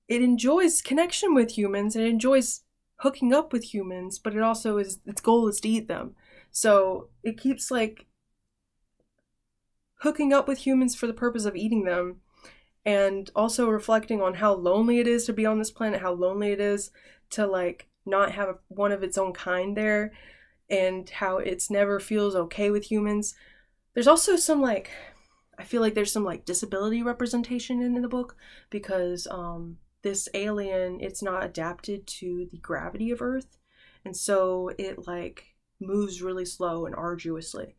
It enjoys connection with humans, and it enjoys hooking up with humans, but it also its goal is to eat them. So it keeps like hooking up with humans for the purpose of eating them, and also reflecting on how lonely it is to be on this planet, how lonely it is to like not have one of its own kind there, and how it's never feels okay with humans. There's also some like, I feel like there's some like disability representation in the book, because this alien, it's not adapted to the gravity of Earth, and so it like moves really slow and arduously.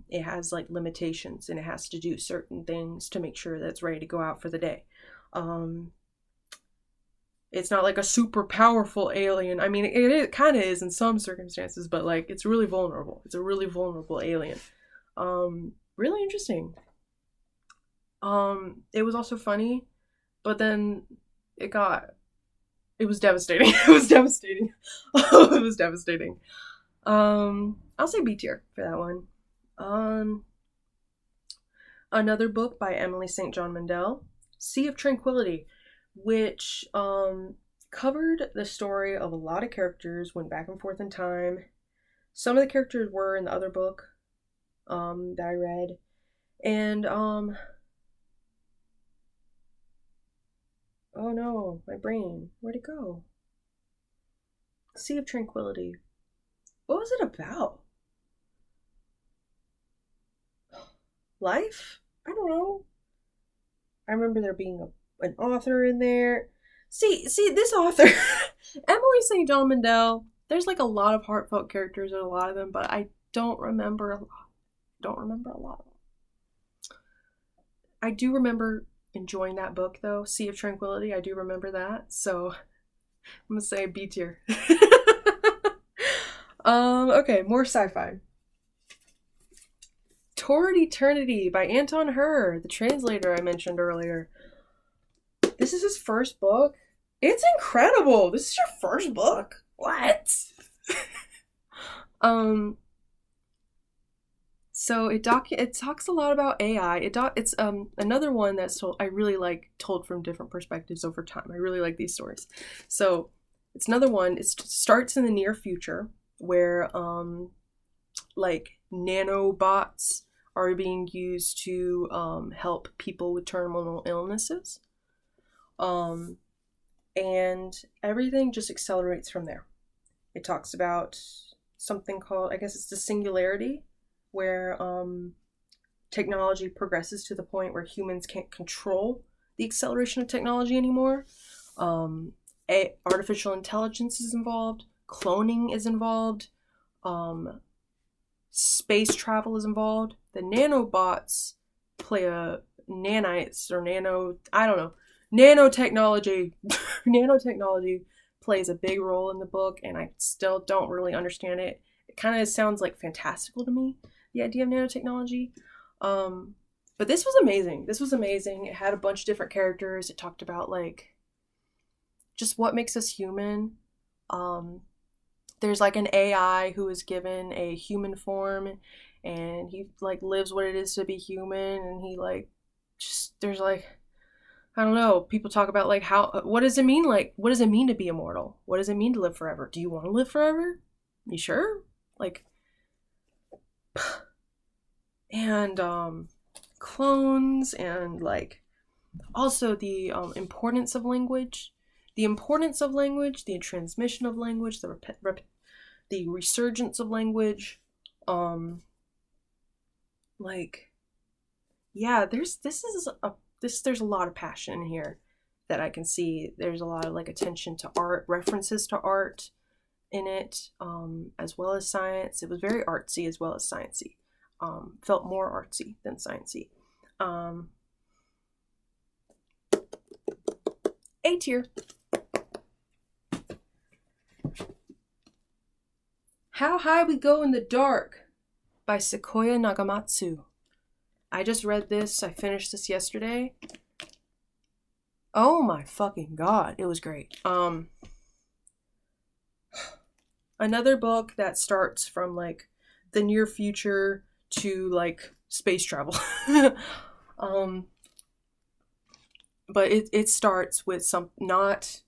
It has like limitations, and it has to do certain things to make sure that it's ready to go out for the day. It's not like a super powerful alien. I mean, it kind of is in some circumstances, but like it's really vulnerable. It's a really vulnerable alien. Really interesting. It was also funny, but then it was devastating. It was devastating. It was devastating. I'll say B tier for that one. Another book by Emily St. John Mandel, Sea of Tranquility, which covered the story of a lot of characters, went back and forth in time. Some of the characters were in the other book that I read, and oh no, my brain, where'd it go? Sea of Tranquility. What was it about? Life? I don't know. I remember there being an author in there. See, this author, Emily St. John Mandel, there's like a lot of heartfelt characters in a lot of them, but I don't remember don't remember a lot of them. I do remember enjoying that book, though. Sea of Tranquility, I do remember that. So I'm going to say B tier. Okay, more sci-fi. Toward Eternity by Anton Hur, the translator I mentioned earlier. This is his first book. It's incredible. This is your first book. What? So it talks a lot about AI. It's another one that's I really like told from different perspectives over time. I really like these stories. So it's another one. It starts in the near future where like nanobots are being used to help people with terminal illnesses. And everything just accelerates from there. It talks about something called, I guess it's the singularity, where technology progresses to the point where humans can't control the acceleration of technology anymore. Artificial intelligence is involved, cloning is involved, space travel is involved. The nanobots play nanotechnology plays a big role in the book, and I still don't really understand it. It kind of sounds like fantastical to me, the idea of nanotechnology. But this was amazing. It had a bunch of different characters. It talked about like just what makes us human. There's like an AI who is given a human form, and he like lives what it is to be human, and he like just there's like, I don't know, people talk about like what does it mean to be immortal? What does it mean to live forever? Do you want to live forever? You sure? Like, and clones, and like also the importance of language, the transmission of language, the resurgence of language. Like, yeah, there's a lot of passion in here that I can see. There's a lot of like attention to art, references to art in it, as well as science. It was very artsy as well as sciencey. Felt more artsy than sciencey. A tier. How High We Go in the Dark by Sequoia Nagamatsu. I just read this. I finished this yesterday. Oh my fucking god, it was great. Another book that starts from like the near future to like space travel. But it starts with some not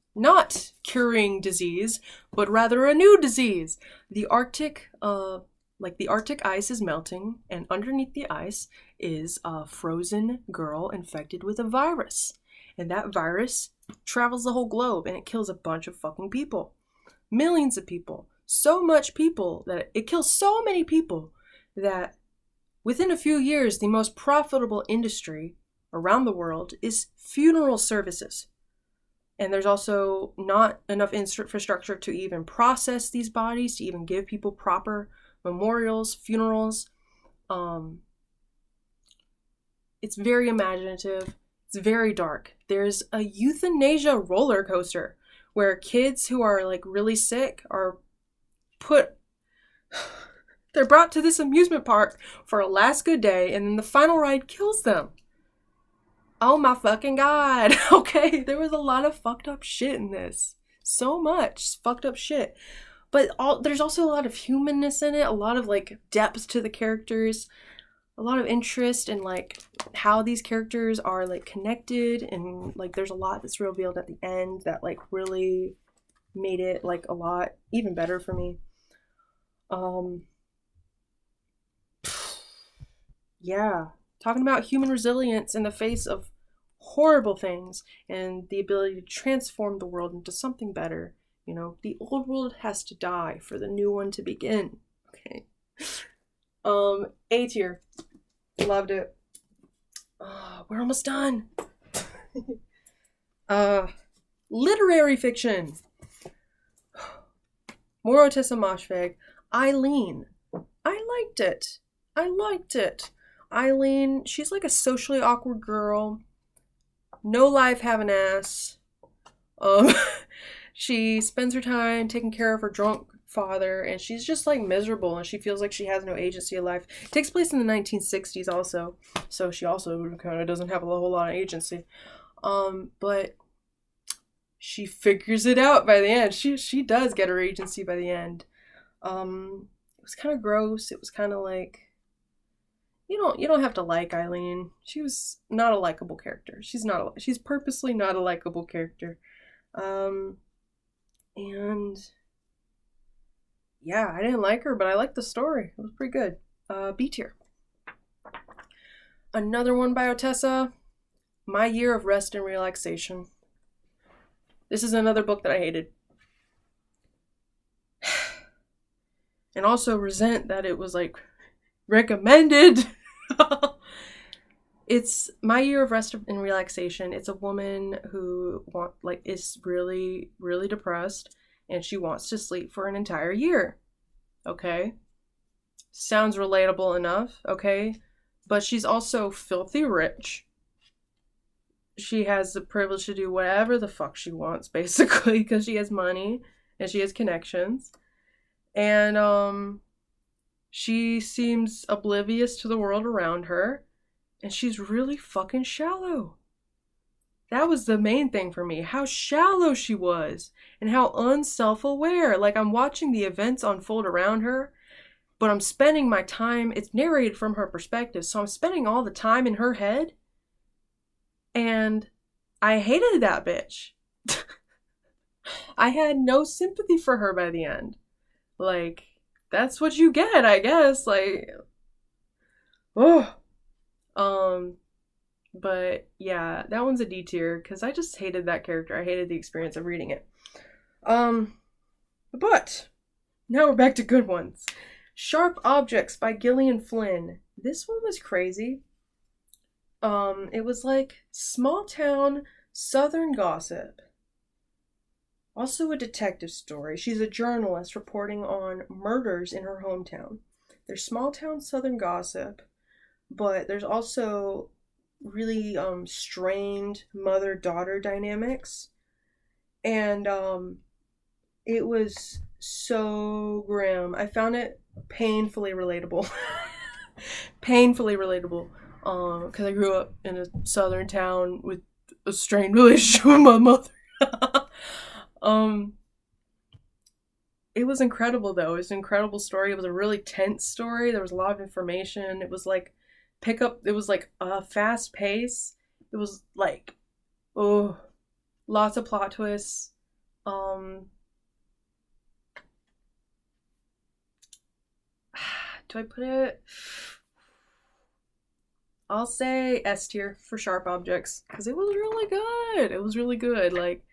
curing disease, but rather a new disease. The Arctic ice is melting, and underneath the ice is a frozen girl infected with a virus. And that virus travels the whole globe, and it kills a bunch of fucking people. Millions of people. So much people that it kills so many people that within a few years, the most profitable industry around the world is funeral services. And there's also not enough infrastructure to even process these bodies, to even give people proper memorials, funerals. It's very imaginative. It's very dark. There's a euthanasia roller coaster where kids who are like really sick are they're brought to this amusement park for a last good day, and then the final ride kills them. Oh my fucking god. Okay, there was a lot of fucked up shit in this. So much fucked up shit. But there's also a lot of humanness in it, a lot of like depth to the characters, a lot of interest in like how these characters are like connected, and like there's a lot that's revealed at the end that like really made it like a lot even better for me. Yeah, talking about human resilience in the face of horrible things and the ability to transform the world into something better. You know, the old world has to die for the new one to begin. Okay. A tier. Loved it. We're almost done. Literary fiction. Moro Tessa Moshfegh. Eileen. I liked it. I liked it. Eileen, she's like a socially awkward girl. No life, have an ass. Um, she spends her time taking care of her drunk father, and she's just like miserable, and she feels like she has no agency in life. It takes place in the 1960s also, so she also kind of doesn't have a whole lot of agency. But she figures it out by the end. She does get her agency by the end. It was kind of gross. It was kind of like, you don't have to like Eileen. She was not a likable character. She's purposely not a likable character. And yeah, I didn't like her, but I liked the story. It was pretty good. B tier. Another one by Otessa, My Year of Rest and Relaxation. This is another book that I hated. And also resent that it was like recommended. It's My Year of Rest and Relaxation. It's a woman who is really, really depressed, and she wants to sleep for an entire year. Okay? Sounds relatable enough, okay? But she's also filthy rich. She has the privilege to do whatever the fuck she wants, basically, because she has money and she has connections. And she seems oblivious to the world around her. And she's really fucking shallow. That was the main thing for me. How shallow she was. And how unself-aware. Like, I'm watching the events unfold around her, but I'm spending my time, it's narrated from her perspective, so I'm spending all the time in her head. And I hated that bitch. I had no sympathy for her by the end. Like, that's what you get, I guess. Like, oh. But yeah, that one's a D tier because I just hated that character. I hated the experience of reading it. But now we're back to good ones. Sharp Objects by Gillian Flynn. This one was crazy. It was like small town southern gossip. Also a detective story. She's a journalist reporting on murders in her hometown. There's small town southern gossip, but there's also really strained mother-daughter dynamics. And it was so grim. I found it painfully relatable. Painfully relatable. Because I grew up in a southern town with a strained relationship with my mother. It was incredible though. It was an incredible story. It was a really tense story. There was a lot of information. It was like it was like a fast pace. It was like, oh, lots of plot twists. Do I put it? I'll say S tier for Sharp Objects because it was really good. It was really good. Like,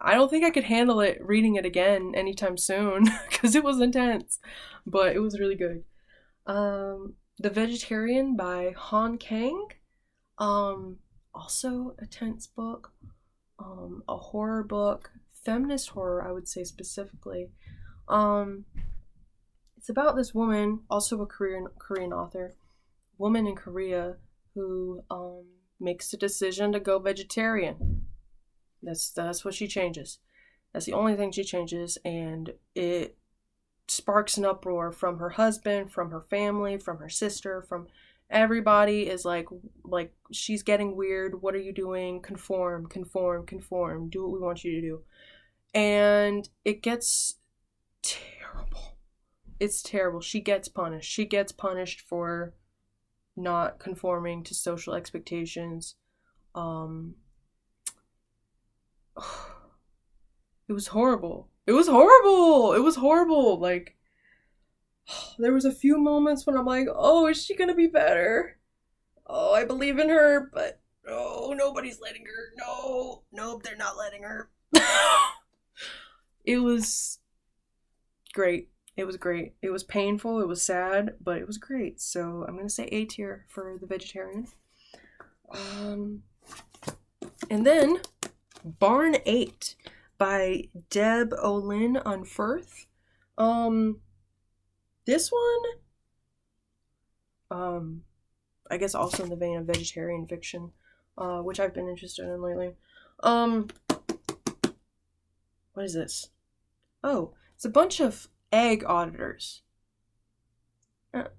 I don't think I could handle it reading it again anytime soon because it was intense, but it was really good. The Vegetarian by Han Kang. Also a tense book. A horror book. Feminist horror, I would say specifically. It's about this woman, also a Korean author, woman in Korea who makes the decision to go vegetarian. That's what she changes. That's the only thing she changes, and it sparks an uproar from her husband, from her family, from her sister, from everybody. Is like she's getting weird. What are you doing? Conform. Do what we want you to do. And it gets terrible. It's terrible. She gets punished. She gets punished for not conforming to social expectations. It was horrible. It was horrible. Like, there was a few moments when I'm like, oh, is she gonna be better? Oh, I believe in her, but oh, nobody's letting her. Nope, they're not letting her. It was great. It was great. It was painful. It was sad, but it was great. So I'm gonna say A tier for The Vegetarian. And then Barn 8 by Deb Olin Unferth. This one, I guess also in the vein of vegetarian fiction, which I've been interested in lately. What is this? Oh, it's a bunch of egg auditors.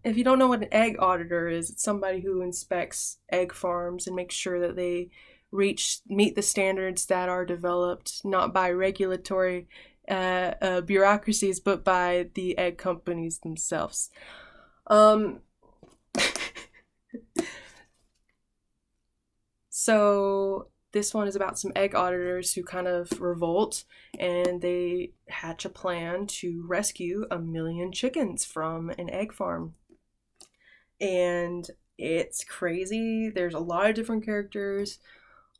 If you don't know what an egg auditor is, it's somebody who inspects egg farms and makes sure that they meet the standards that are developed not by regulatory bureaucracies, but by the egg companies themselves. So this one is about some egg auditors who kind of revolt, and they hatch a plan to rescue 1 million chickens from an egg farm. And it's crazy. There's a lot of different characters.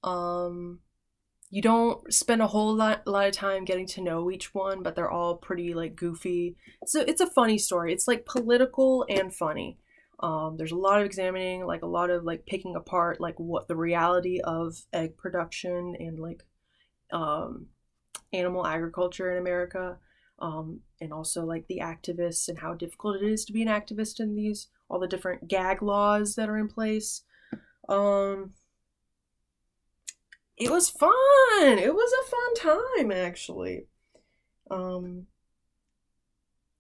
You don't spend a whole lot of time getting to know each one, but they're all pretty like goofy. So it's a funny story. It's like political and funny. There's a lot of examining, like a lot of like picking apart like what the reality of egg production and like animal agriculture in America, and also like the activists and how difficult it is to be an activist in these, all the different gag laws that are in place. It was fun. It was a fun time, actually.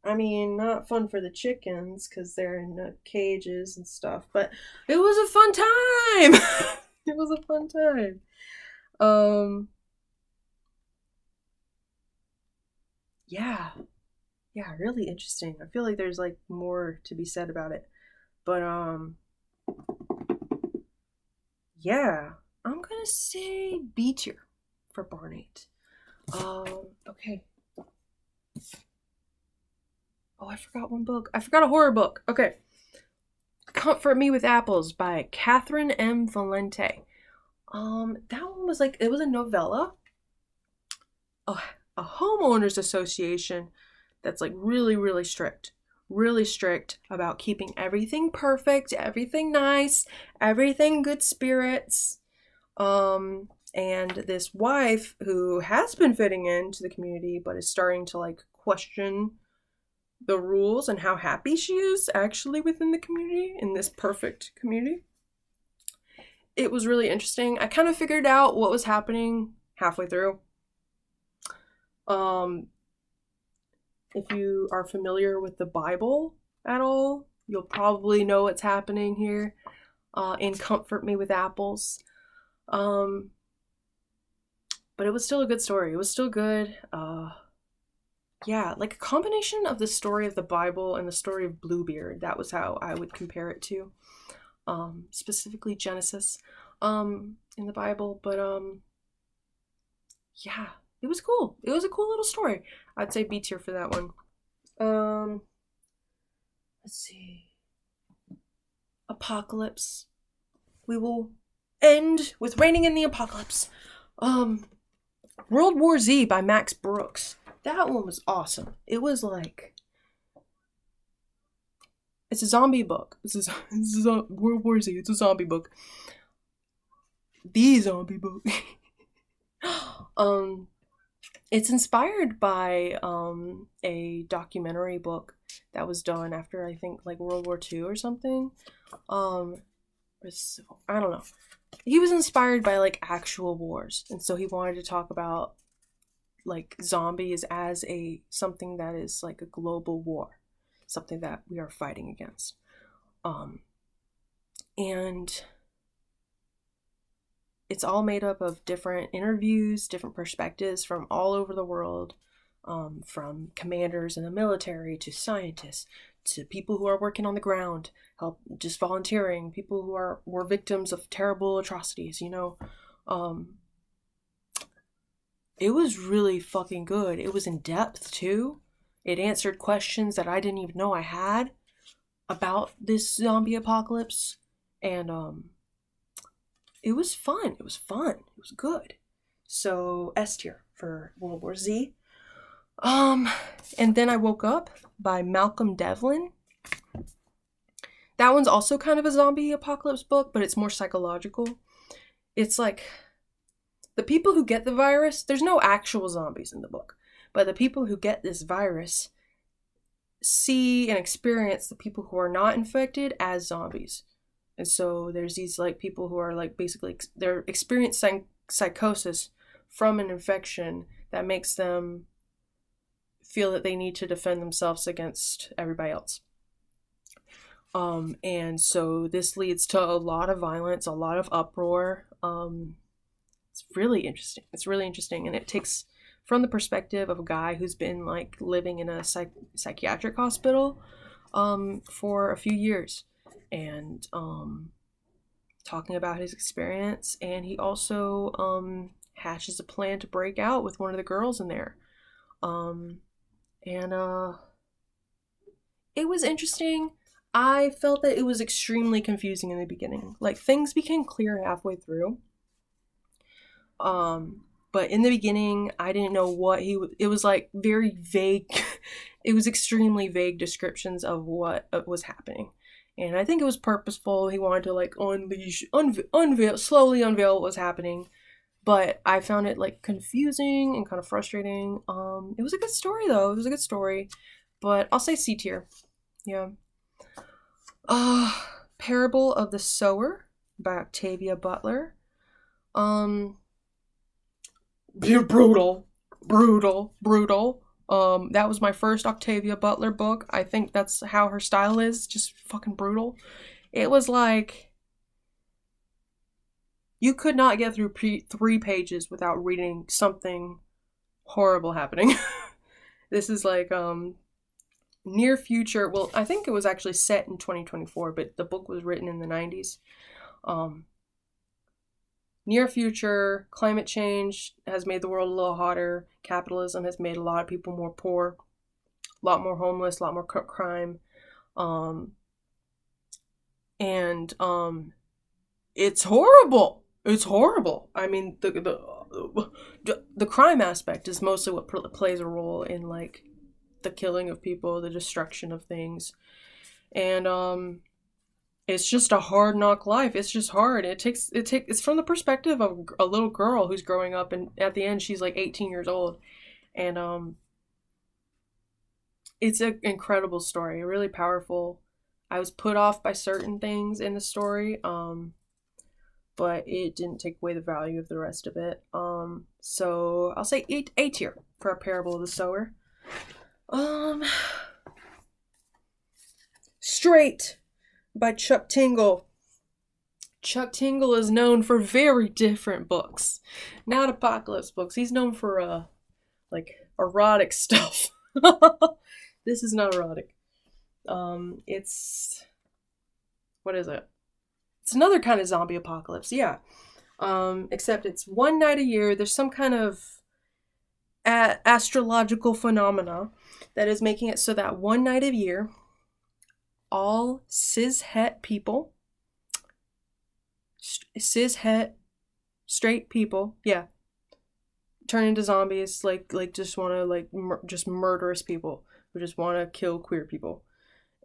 I mean, not fun for the chickens because they're in cages and stuff, but it was a fun time. It was a fun time. Yeah, really interesting. I feel like there's like more to be said about it, but yeah, I'm gonna say B tier for Barnate. Okay. Oh, I forgot one book. I forgot a horror book. Okay. Comfort Me with Apples by Catherine M. Valente. That one was like, it was a novella. A homeowners association that's like really, really strict. Really strict about keeping everything perfect, everything nice, everything good spirits. And this wife who has been fitting into the community but is starting to like question the rules and how happy she is actually within the community, in this perfect community. It was really interesting. I kind of figured out what was happening halfway through. If you are familiar with the Bible at all, you'll probably know what's happening here in Comfort Me with Apples. But it was still a good story. It was still good. Yeah, like a combination of the story of the Bible and the story of Bluebeard. That was how I would compare it to. Specifically Genesis in the Bible. But yeah, it was cool. It was a cool little story. I'd say B tier for that one. Let's see. Apocalypse. We will end with Raining in the Apocalypse. World War Z by Max Brooks. That one was awesome. It was like, it's a zombie book. It's a World War Z. It's a zombie book. The zombie book. It's inspired by a documentary book that was done after, I think, like World War II or something. I don't know. He was inspired by like actual wars, and so he wanted to talk about like zombies as something that is like a global war, something that we are fighting against. And it's all made up of different interviews, different perspectives from all over the world, from commanders in the military to scientists to people who are working on the ground, just volunteering, people who were victims of terrible atrocities, you know. It was really fucking good. It was in depth too. It answered questions that I didn't even know I had about this zombie apocalypse. And it was fun. It was good. So S tier for World War Z. And then I Woke Up by Malcolm Devlin. That one's also kind of a zombie apocalypse book, but it's more psychological. It's like the people who get the virus, there's no actual zombies in the book, but the people who get this virus see and experience the people who are not infected as zombies. And so there's these like people who are like basically they're experiencing psychosis from an infection that makes them feel that they need to defend themselves against everybody else. And so this leads to a lot of violence, a lot of uproar. It's really interesting. It's really interesting, and it takes from the perspective of a guy who's been like living in a psychiatric hospital for a few years, and talking about his experience. And he also hatches a plan to break out with one of the girls in there. And it was interesting. I felt that it was extremely confusing in the beginning. Like, things became clear halfway through. But in the beginning, I didn't know what it was like very vague. It was extremely vague descriptions of what was happening. And I think it was purposeful. He wanted to like slowly unveil what was happening. But I found it like confusing and kind of frustrating. It was a good story though. It was a good story. But I'll say C tier. Yeah. Parable of the Sower by Octavia Butler. Brutal. That was my first Octavia Butler book. I think that's how her style is, just fucking brutal. It was like, you could not get through 3 pages without reading something horrible happening. This is like, near future, well, I think it was actually set in 2024, but the book was written in the 90s. Near future, climate change has made the world a little hotter. Capitalism has made a lot of people more poor, a lot more homeless, a lot more crime. And it's horrible. It's horrible. I mean, the crime aspect is mostly what plays a role in like the killing of people, the destruction of things. And it's just a hard knock life. It's just hard. It's from the perspective of a little girl who's growing up, and at the end she's like 18 years old. And it's an incredible story, really powerful. I was put off by certain things in the story, but it didn't take away the value of the rest of it. So I'll say A tier for A Parable of the Sower. Straight by Chuck Tingle. Chuck Tingle is known for very different books. Not apocalypse books. He's known for like erotic stuff. This is not erotic. It's, what is it? It's another kind of zombie apocalypse, yeah. Except it's one night a year. There's some kind of astrological phenomena that is making it so that one night a year, all cis-het people, straight people, yeah, turn into zombies, like just want to like just murderous people who just want to kill queer people.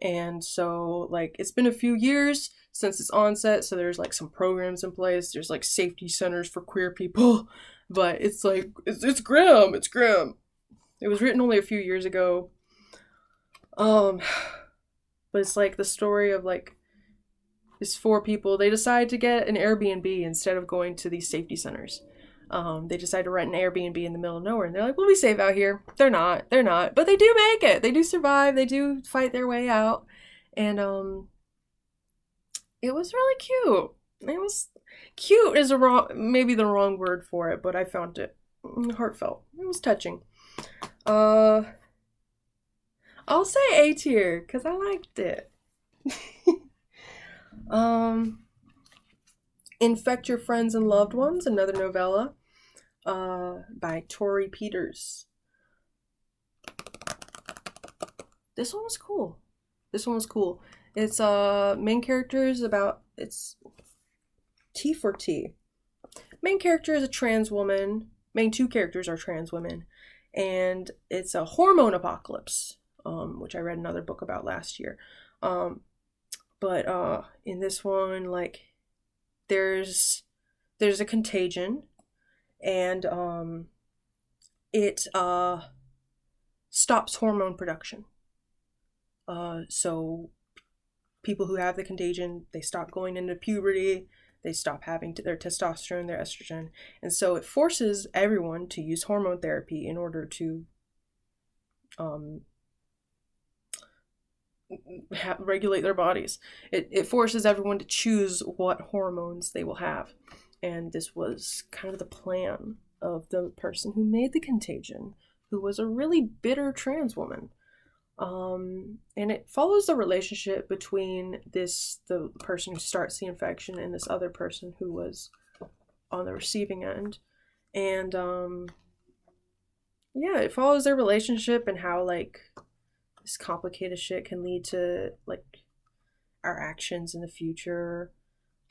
And so like it's been a few years since its onset, so there's like some programs in place. There's like safety centers for queer people, but it's like it's grim. It's grim. It was written only a few years ago. But it's like the story of like these 4 people. They decide to get an Airbnb instead of going to these safety centers. They decide to rent an Airbnb in the middle of nowhere, and they're like, we'll be safe out here. They're not, but they do make it. They do survive. They do fight their way out. And it was really cute. It was cute is maybe the wrong word for it, but I found it heartfelt. It was touching. I'll say A tier because I liked it. Infect Your Friends and Loved Ones, another novella by Tori Peters. This one was cool. It's main characters about, it's T for T. Main character is a trans woman. Main 2 characters are trans women. And it's a hormone apocalypse, which I read another book about last year. But in this one, like, there's a contagion, and it stops hormone production. So people who have the contagion, they stop going into puberty, they stop having their testosterone, their estrogen, and so it forces everyone to use hormone therapy in order to regulate their bodies. It forces everyone to choose what hormones they will have, and this was kind of the plan of the person who made the contagion, who was a really bitter trans woman. And it follows the relationship between the person who starts the infection and this other person who was on the receiving end. And yeah, it follows their relationship and how like this complicated shit can lead to like our actions in the future,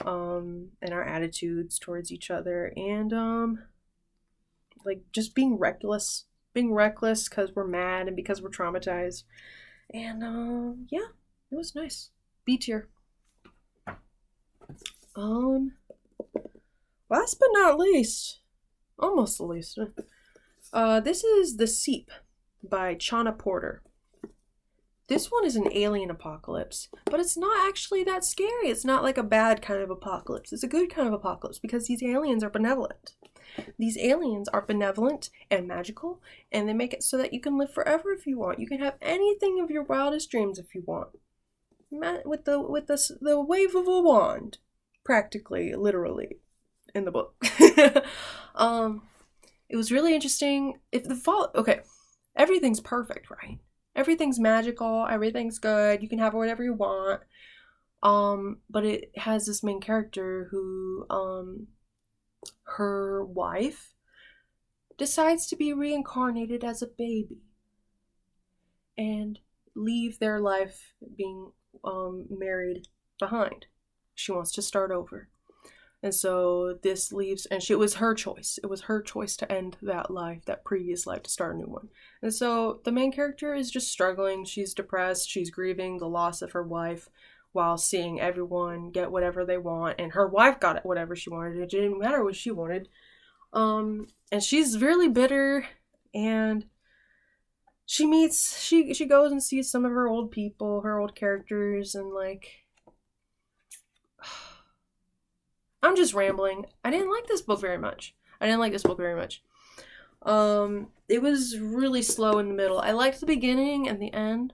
and our attitudes towards each other, and like just being reckless because we're mad and because we're traumatized. And yeah, it was nice. B tier. Last but not least, almost the least, this is The Seep by Chana Porter. This one is an alien apocalypse, but it's not actually that scary. It's not like a bad kind of apocalypse. It's a good kind of apocalypse because these aliens are benevolent. These aliens are benevolent and magical, and they make it so that you can live forever if you want. You can have anything of your wildest dreams if you want. With the wave of a wand, practically, literally, in the book. It was really interesting. Okay, everything's perfect, right? Everything's magical, everything's good, you can have whatever you want. But it has this main character who, her wife decides to be reincarnated as a baby and leave their life being married behind. She wants to start over. And so this leaves, and it was her choice. It was her choice to end that life, that previous life, to start a new one. And so the main character is just struggling. She's depressed. She's grieving the loss of her wife while seeing everyone get whatever they want. And her wife got whatever she wanted. It didn't matter what she wanted. And she's really bitter. And she goes and sees some of her old people, her old characters, and like... I'm just rambling. I didn't like this book very much. It was really slow in the middle. I liked the beginning and the end,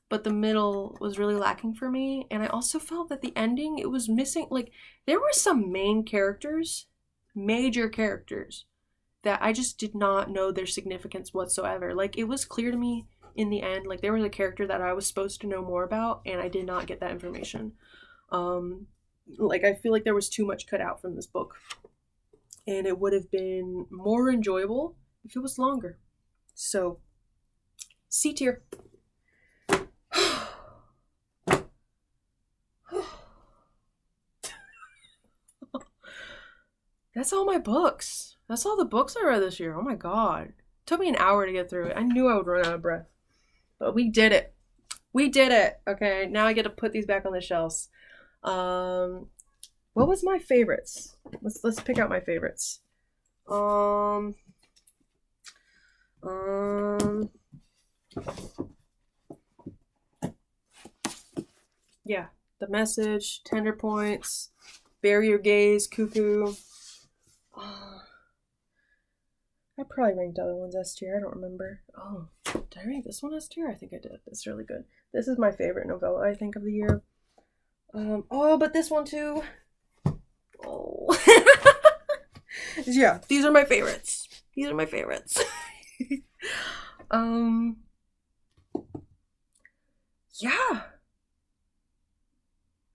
but the middle was really lacking for me. And I also felt that the ending, it was missing. Like, there were some major characters, that I just did not know their significance whatsoever. Like, it was clear to me in the end, like, there was a character that I was supposed to know more about, and I did not get that information. Like, I feel like there was too much cut out from this book, and it would have been more enjoyable if it was longer. So, C tier. That's all my books. That's all the books I read this year. Oh my god. It took me an hour to get through it. I knew I would run out of breath. But we did it. Okay, now I get to put these back on the shelves. What was my favorites? Let's pick out my favorites. Yeah, The Message, Tender Points, Bury Your Gaze, Cuckoo. I probably ranked other ones S tier. I don't remember. Oh, did I rank this one S tier? I think I did. It's really good. This is my favorite novella, I think, of the year. But this one too. Oh. Yeah, these are my favorites. Yeah.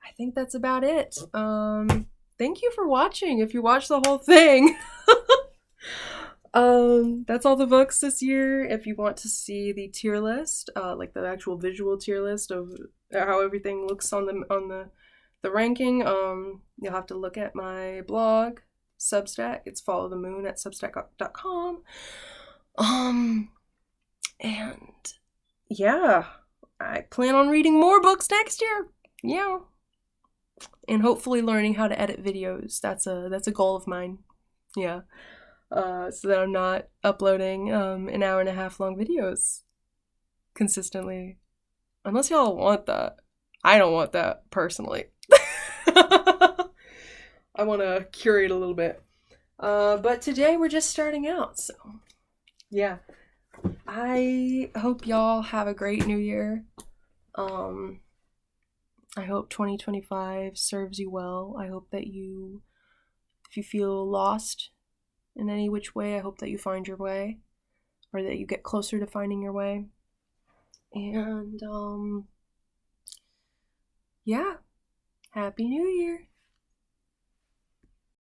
I think that's about it. Thank you for watching, if you watched the whole thing. That's all the books this year. If you want to see the tier list, like the actual visual tier list of how everything looks on the ranking, you'll have to look at my blog, Substack. It's Follow the Moon at substack.com. And yeah, I plan on reading more books next year. Yeah. And hopefully learning how to edit videos. That's a goal of mine. Yeah. So that I'm not uploading an hour and a half long videos consistently. Unless y'all want that. I don't want that personally. I want to curate a little bit. But today we're just starting out, so yeah. I hope y'all have a great new year. I hope 2025 serves you well. I hope that if you feel lost in any which way, I hope that you find your way, or that you get closer to finding your way. And yeah, Happy New Year.